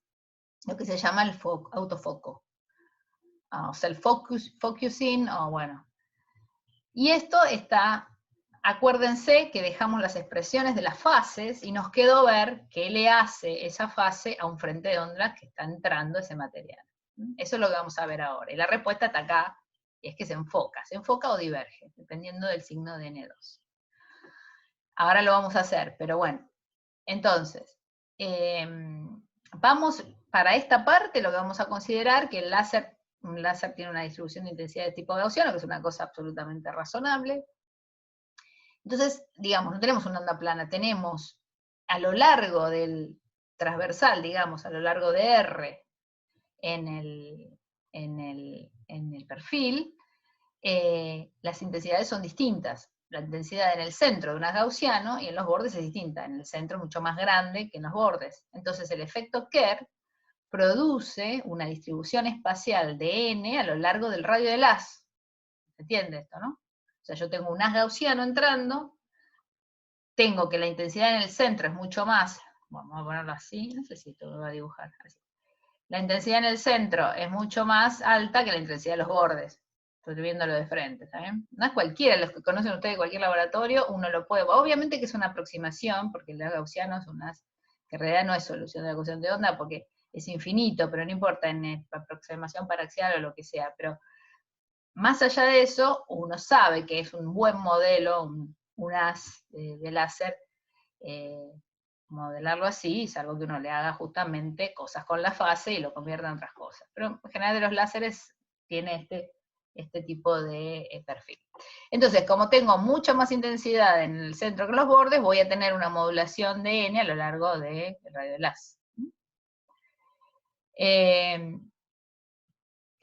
lo que se llama el autofoco, o self-focusing, o bueno. Y esto está... Acuérdense que dejamos las expresiones de las fases y nos quedó ver qué le hace esa fase a un frente de ondas que está entrando ese material. Eso es lo que vamos a ver ahora. Y la respuesta está acá, y es que se enfoca o diverge, dependiendo del signo de N2. Ahora lo vamos a hacer, pero bueno. Entonces, vamos, para esta parte, lo que vamos a considerar que un láser tiene una distribución de intensidad de tipo gaussiano, que es una cosa absolutamente razonable. Entonces, digamos, no tenemos una onda plana, tenemos a lo largo del transversal, digamos, a lo largo de R en el perfil, las intensidades son distintas. La intensidad en el centro de un haz gaussiano y en los bordes es distinta. En el centro es mucho más grande que en los bordes. Entonces el efecto Kerr produce una distribución espacial de n a lo largo del radio del haz. ¿Se entiende esto, no? O sea, yo tengo un haz gaussiano entrando, tengo que la intensidad en el centro es mucho más, vamos a ponerlo así, no sé si esto lo va a dibujar así. La intensidad en el centro es mucho más alta que la intensidad de los bordes. Estoy viéndolo de frente, ¿está bien? No es cualquiera, los que conocen ustedes cualquier laboratorio, uno lo puede, obviamente que es una aproximación, porque el gaussiano es que en realidad no es solución de la ecuación de onda, porque es infinito, pero no importa en aproximación paraxial o lo que sea, pero más allá de eso, uno sabe que es un buen modelo, un haz de láser, modelarlo así, salvo que uno le haga justamente cosas con la fase y lo convierta en otras cosas. Pero en general de los láseres tiene este tipo de perfil. Entonces, como tengo mucha más intensidad en el centro que los bordes, voy a tener una modulación de n a lo largo del radio del haz.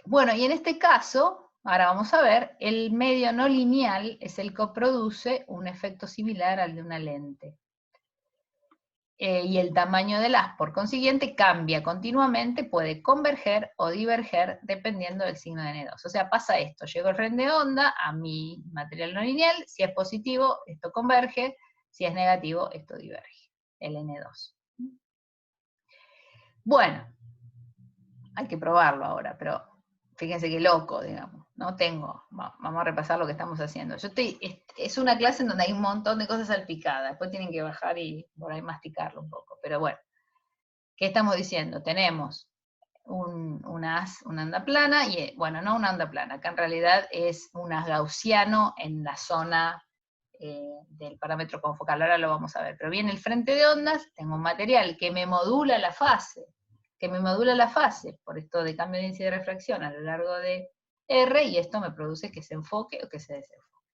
Bueno, y en este caso, ahora vamos a ver, el medio no lineal es el que produce un efecto similar al de una lente. Y el tamaño del haz, por consiguiente, cambia continuamente, puede converger o diverger dependiendo del signo de N2. O sea, pasa esto, llego al frente de onda a mi material no lineal, si es positivo, esto converge, si es negativo, esto diverge, el N2. Bueno, hay que probarlo ahora, pero fíjense qué loco, digamos, no tengo, vamos a repasar lo que estamos haciendo. Es una clase en donde hay un montón de cosas salpicadas, después tienen que bajar y por ahí masticarlo un poco, pero bueno, ¿qué estamos diciendo? Tenemos una onda plana, y bueno, no una onda plana, que en realidad es un haz gaussiano en la zona del parámetro confocal, ahora lo vamos a ver, pero viene el frente de ondas, tengo un material que me modula la fase, por esto de cambio de índice de refracción a lo largo de R, y esto me produce que se enfoque o que se desenfoque.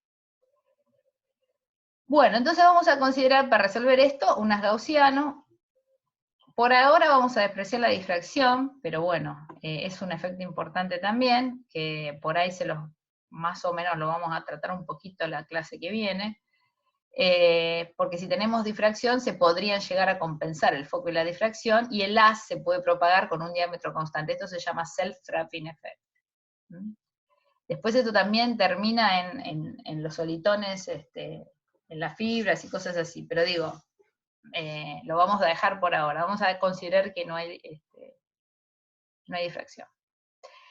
Bueno, entonces vamos a considerar para resolver esto un haz gaussiano. Por ahora vamos a despreciar la difracción, pero bueno, es un efecto importante también, que por ahí más o menos lo vamos a tratar un poquito en la clase que viene, porque si tenemos difracción se podrían llegar a compensar el foco y la difracción, y el haz se puede propagar con un diámetro constante. Esto se llama self-trapping effect. Después esto también termina en los solitones, en las fibras y cosas así, pero digo, lo vamos a dejar por ahora, vamos a considerar que no hay difracción.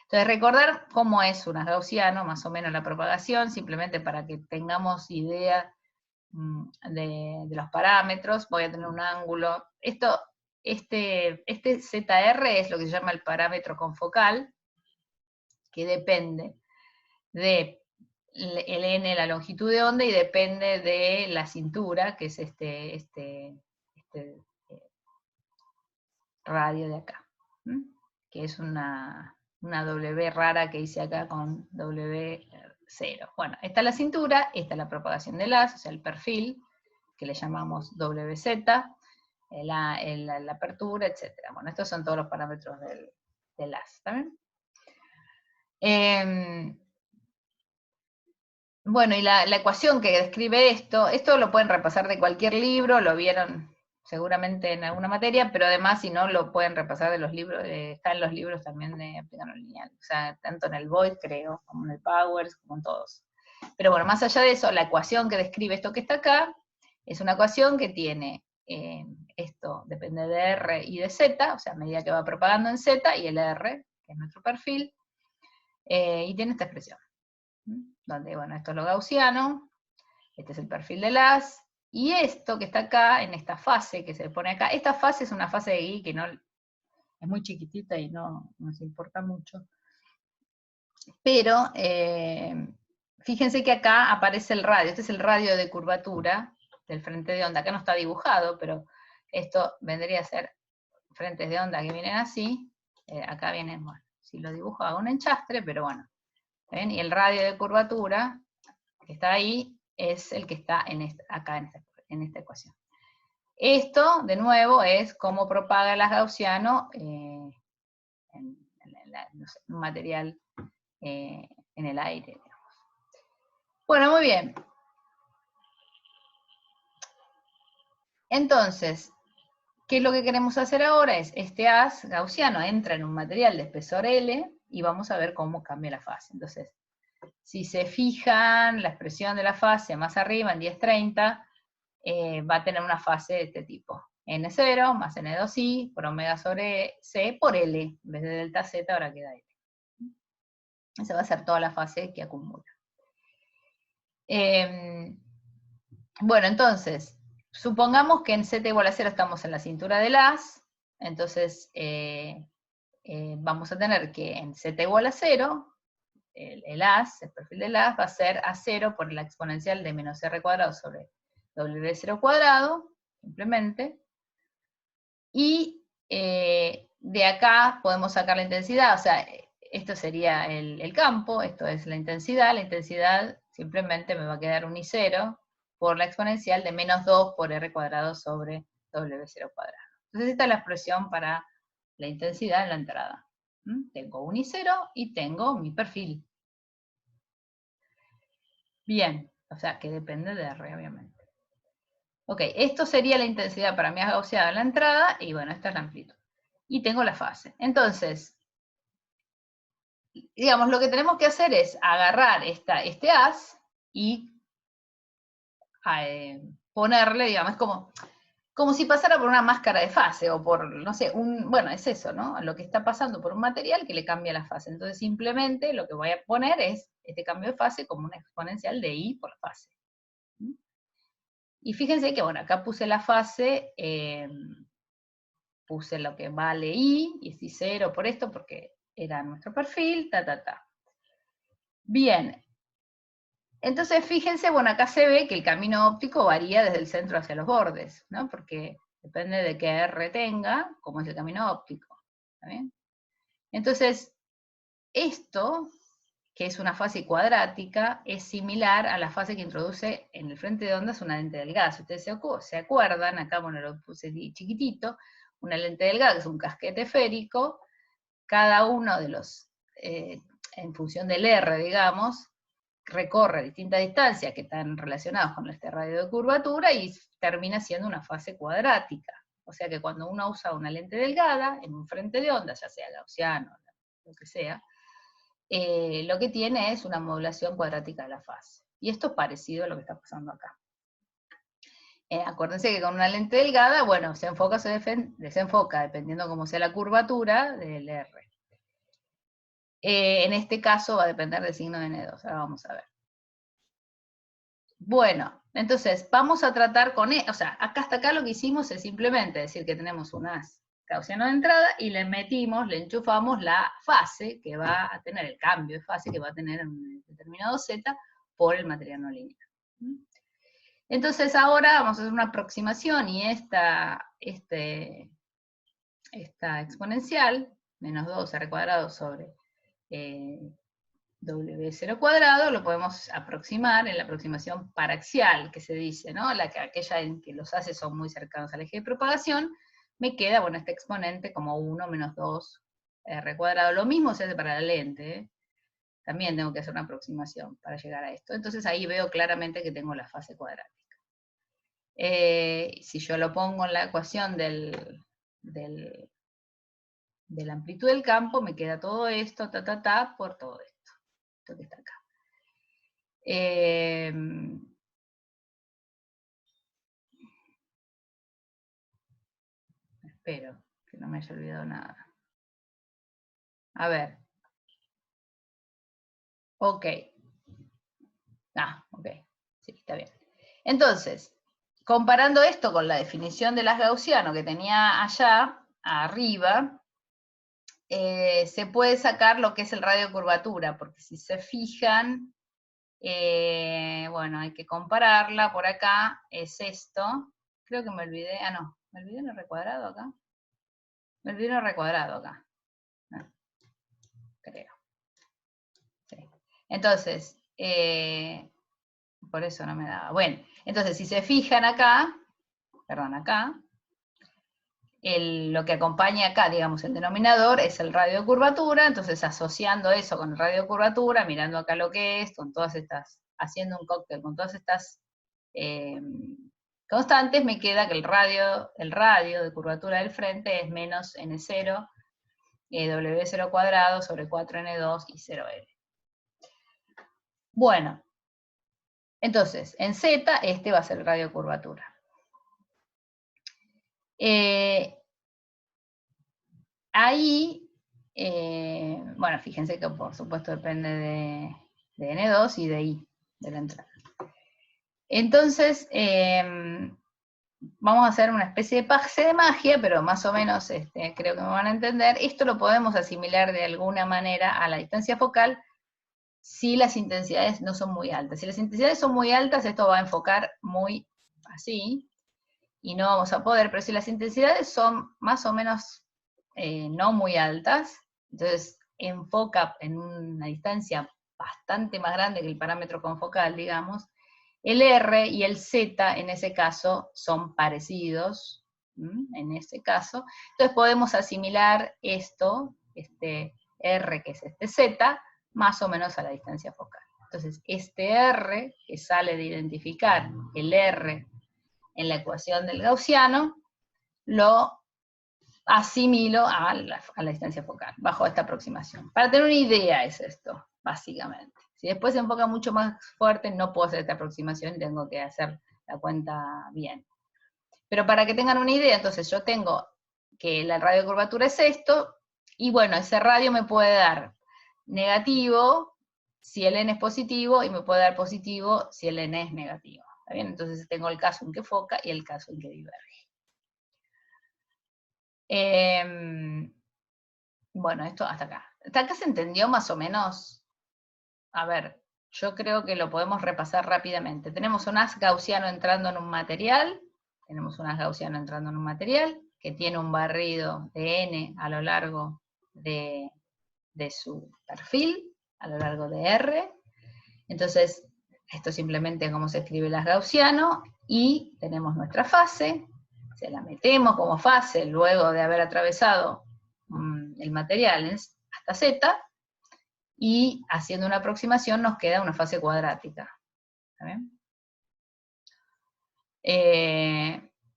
Entonces recordar cómo es un haz gaussiano, más o menos la propagación, simplemente para que tengamos idea de los parámetros. Voy a tener un ángulo, este ZR es lo que se llama el parámetro confocal, que depende de el n, la longitud de onda, y depende de la cintura, que es este radio de acá, que es una W rara que hice acá con W0. Bueno, esta es la cintura, esta es la propagación del haz, o sea, el perfil, que le llamamos WZ, la apertura, etc. Bueno, estos son todos los parámetros del haz, ¿está bien? Bueno, y la ecuación que describe esto lo pueden repasar de cualquier libro, lo vieron seguramente en alguna materia, pero además si no lo pueden repasar de los libros, está en los libros también de aplicando lineal, o sea, tanto en el Void, creo, como en el Powers, como en todos. Pero bueno, más allá de eso, la ecuación que describe esto que está acá, es una ecuación que tiene, esto depende de R y de Z, o sea, a medida que va propagando en Z, y el R, que es nuestro perfil, y tiene esta expresión, donde, bueno, esto es lo gaussiano, este es el perfil del haz, y esto que está acá, en esta fase que se pone acá, esta fase es una fase de Guy que no, es muy chiquitita y no nos importa mucho, pero fíjense que acá aparece el radio, este es el radio de curvatura del frente de onda, acá no está dibujado, pero Esto vendría a ser frentes de onda que vienen así, acá vienen, bueno, si lo dibujo hago un enchastre, pero bueno, ¿ven? Y el radio de curvatura que está ahí es el que está acá en esta ecuación. Esto, de nuevo, es cómo propaga el gas gaussiano en un material en el aire, digamos. Bueno, muy bien. Entonces, ¿qué es lo que queremos hacer ahora? Es este haz gaussiano entra en un material de espesor L y vamos a ver cómo cambia la fase. Entonces, si se fijan, la expresión de la fase más arriba, en 1030, va a tener una fase de este tipo. N0 más N2I por omega sobre C por L. En vez de delta Z ahora queda L. Esa va a ser toda la fase que acumula. Bueno, entonces, supongamos que en Z igual a 0 estamos en la cintura del haz, entonces vamos a tener que en Z igual a 0, el haz, el perfil del haz va a ser A0 por la exponencial de menos R cuadrado sobre W0 cuadrado, simplemente, y de acá podemos sacar la intensidad, o sea, esto sería el campo, esto es la intensidad simplemente me va a quedar un I0 por la exponencial de menos 2 por R cuadrado sobre W0 cuadrado. Entonces esta es la expresión para la intensidad en la entrada. Tengo un I0 y tengo mi perfil. Bien, o sea que depende de R, obviamente. Ok, esto sería la intensidad para mi haz gaussiano en la entrada, y bueno, esta es la amplitud. Y tengo la fase. Entonces, digamos, lo que tenemos que hacer es agarrar este haz y ponerle, digamos, es como si pasara por una máscara de fase, o por, no sé, bueno, es eso, ¿no? Lo que está pasando por un material que le cambia la fase. Entonces, simplemente lo que voy a poner es este cambio de fase como una exponencial de I por fase. Y fíjense que, bueno, acá puse la fase, puse lo que vale I, y es I0 por esto, porque era nuestro perfil, Bien. Entonces, fíjense, bueno, acá se ve que el camino óptico varía desde el centro hacia los bordes, ¿no? Porque depende de qué R tenga, como es el camino óptico. ¿Está bien? Entonces, esto, que es una fase cuadrática, es similar a la fase que introduce en el frente de ondas una lente delgada. Si ustedes se acuerdan, acá bueno, lo puse chiquitito, una lente delgada, que es un casquete esférico, cada uno de los, en función del R, digamos, recorre distintas distancias que están relacionadas con este radio de curvatura y termina siendo una fase cuadrática. O sea que cuando uno usa una lente delgada en un frente de onda, ya sea gaussiano, lo que sea, lo que tiene es una modulación cuadrática de la fase. Y esto es parecido a lo que está pasando acá. Acuérdense que con una lente delgada, bueno, se enfoca o se desenfoca, dependiendo cómo sea la curvatura del R. En este caso va a depender del signo de N2, ahora vamos a ver. Bueno, entonces vamos a tratar con, o sea, acá hasta acá lo que hicimos es simplemente decir que tenemos un haz gaussiano de entrada y le enchufamos la fase que va a tener, el cambio de fase que va a tener en un determinado Z por el material no lineal. Entonces ahora vamos a hacer una aproximación y esta exponencial, menos 2R cuadrado sobre W0 cuadrado, lo podemos aproximar en la aproximación paraxial, que se dice, ¿no? Aquella en que los haces son muy cercanos al eje de propagación, me queda, bueno, este exponente como 1 menos 2 R cuadrado. Lo mismo se hace para la lente, ¿eh? También tengo que hacer una aproximación para llegar a esto. Entonces ahí veo claramente que tengo la fase cuadrática. Si yo lo pongo en la ecuación de la amplitud del campo, me queda todo esto, por todo esto. Que está acá. Espero que no me haya olvidado nada. A ver. Ok. Ok. Sí, está bien. Entonces, comparando esto con la definición de las gaussiano que tenía allá, arriba, se puede sacar lo que es el radio de curvatura, porque si se fijan, bueno, hay que compararla, por acá es esto, creo que me olvidé, no, ¿Me olvidé un R cuadrado acá? Me olvidé un R cuadrado acá. No, creo. Sí. Entonces, por eso no me daba. Bueno, entonces si se fijan acá, perdón, acá, lo que acompaña acá, digamos, el denominador es el radio de curvatura, entonces asociando eso con el radio de curvatura, mirando acá lo que es, con todas estas, haciendo un cóctel con todas estas constantes, me queda que el radio de curvatura del frente es menos N0, W0 cuadrado sobre 4N2 y 0L. Bueno, entonces, en Z, este va a ser el radio de curvatura. Ahí, bueno, fíjense que por supuesto depende de N2 y de I, de la entrada. Entonces, vamos a hacer una especie de pase de magia, pero más o menos creo que me van a entender. Esto lo podemos asimilar de alguna manera a la distancia focal si las intensidades no son muy altas. Si las intensidades son muy altas, esto va a enfocar muy así, y no vamos a poder, pero si las intensidades son más o menos no muy altas, entonces enfoca en una distancia bastante más grande que el parámetro confocal, digamos, el R y el Z en ese caso son parecidos, en ese caso, entonces podemos asimilar esto, este R que es este Z, más o menos a la distancia focal. Entonces este R, que sale de identificar el R en la ecuación del gaussiano, lo asimilo a la distancia focal, bajo esta aproximación. Para tener una idea es esto, básicamente. Si después se enfoca mucho más fuerte, no puedo hacer esta aproximación y tengo que hacer la cuenta bien. Pero para que tengan una idea, entonces yo tengo que la radio de curvatura es esto, y bueno, ese radio me puede dar negativo si el n es positivo, y me puede dar positivo si el n es negativo. ¿Está bien? Entonces tengo el caso en que foca y el caso en que diverge. Bueno, esto hasta acá. ¿Hasta acá se entendió más o menos? A ver, yo creo que lo podemos repasar rápidamente. Tenemos un haz gaussiano entrando en un material, que tiene un barrido de n a lo largo de su perfil, a lo largo de R. Entonces, esto simplemente es como se escribe el haz gaussiano, y tenemos nuestra fase, se la metemos como fase luego de haber atravesado el material hasta Z, y haciendo una aproximación nos queda una fase cuadrática. ¿Está bien?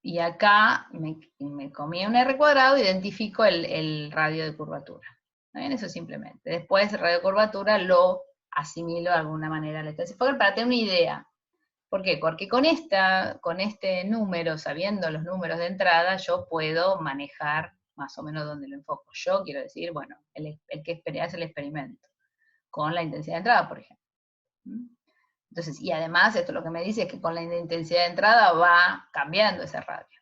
Y acá me comí un R cuadrado, identifico el radio de curvatura. ¿Está bien? Eso simplemente. Después el radio de curvatura lo asimilo de alguna manera a la distancia focal para tener una idea. ¿Por qué? Porque con este número, sabiendo los números de entrada, yo puedo manejar más o menos dónde lo enfoco. Yo quiero decir, bueno, el que hace el experimento, con la intensidad de entrada, por ejemplo. Entonces, y además, esto lo que me dice es que con la intensidad de entrada va cambiando ese radio.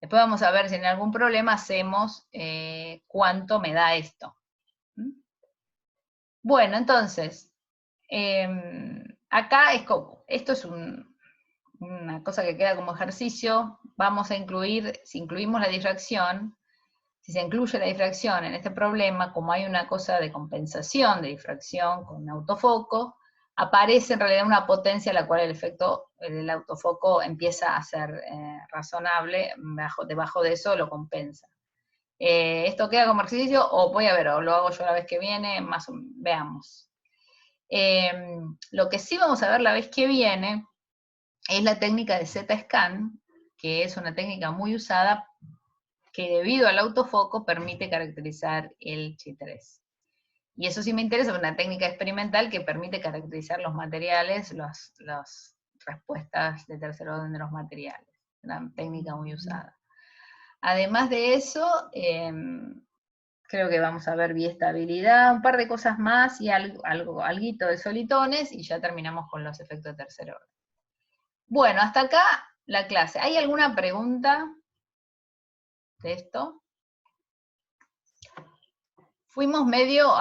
Después vamos a ver si en algún problema hacemos cuánto me da esto. Bueno, entonces, acá esto es una cosa que queda como ejercicio. Vamos a incluir, si incluimos la difracción, si se incluye la difracción en este problema, como hay una cosa de compensación de difracción con autofoco, aparece en realidad una potencia a la cual el efecto del autofoco empieza a ser razonable, debajo de eso lo compensa. Esto queda como ejercicio, o voy a ver, o lo hago yo la vez que viene, veamos. Lo que sí vamos a ver la vez que viene es la técnica de Z-scan, que es una técnica muy usada que debido al autofoco permite caracterizar el Chi3. Y eso sí me interesa, es una técnica experimental que permite caracterizar los materiales, las respuestas de tercer orden de los materiales. Una técnica muy usada. Además de eso, creo que vamos a ver biestabilidad, un par de cosas más y alguito de solitones, y ya terminamos con los efectos de tercer orden. Bueno, hasta acá la clase. ¿Hay alguna pregunta de esto? Fuimos medio,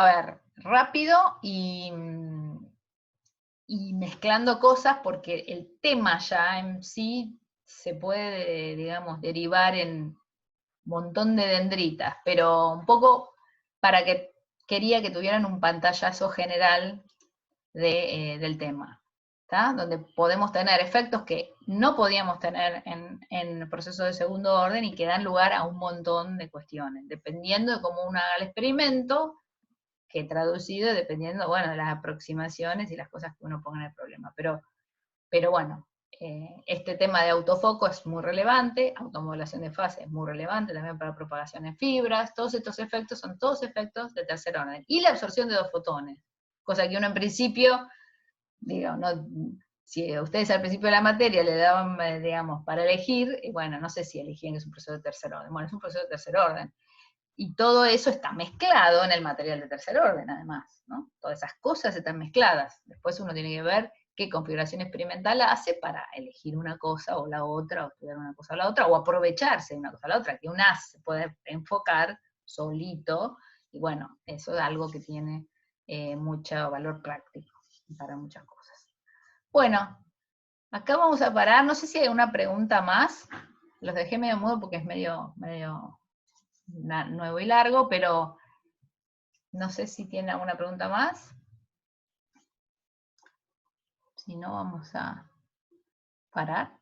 rápido y mezclando cosas, porque el tema ya en sí se puede, digamos, derivar en un montón de dendritas, pero un poco quería que tuvieran un pantallazo general del tema, ¿tá? Donde podemos tener efectos que no podíamos tener en procesos de segundo orden y que dan lugar a un montón de cuestiones, dependiendo de cómo uno haga el experimento, que traducido dependiendo, bueno, de las aproximaciones y las cosas que uno ponga en el problema. Pero bueno, este tema de autofoco es muy relevante, automodulación de fase es muy relevante también para propagación en fibras, todos estos efectos son todos efectos de tercer orden. Y la absorción de 2 fotones, cosa que uno en principio, digo, no, si ustedes al principio de la materia le daban, digamos, para elegir, y bueno, no sé si elegían que es un proceso de tercer orden, bueno, es un proceso de tercer orden. Y todo eso está mezclado en el material de tercer orden, además, ¿no? Todas esas cosas están mezcladas. Después uno tiene que ver qué configuración experimental hace para elegir una cosa o la otra, o estudiar una cosa o la otra, o aprovecharse de una cosa o la otra, que un as se puede enfocar solito, y bueno, eso es algo que tiene mucho valor práctico para muchas cosas. Bueno, acá vamos a parar, no sé si hay una pregunta más, los dejé medio mudo porque es medio nuevo y largo, pero no sé si tiene alguna pregunta más. Si no, vamos a parar.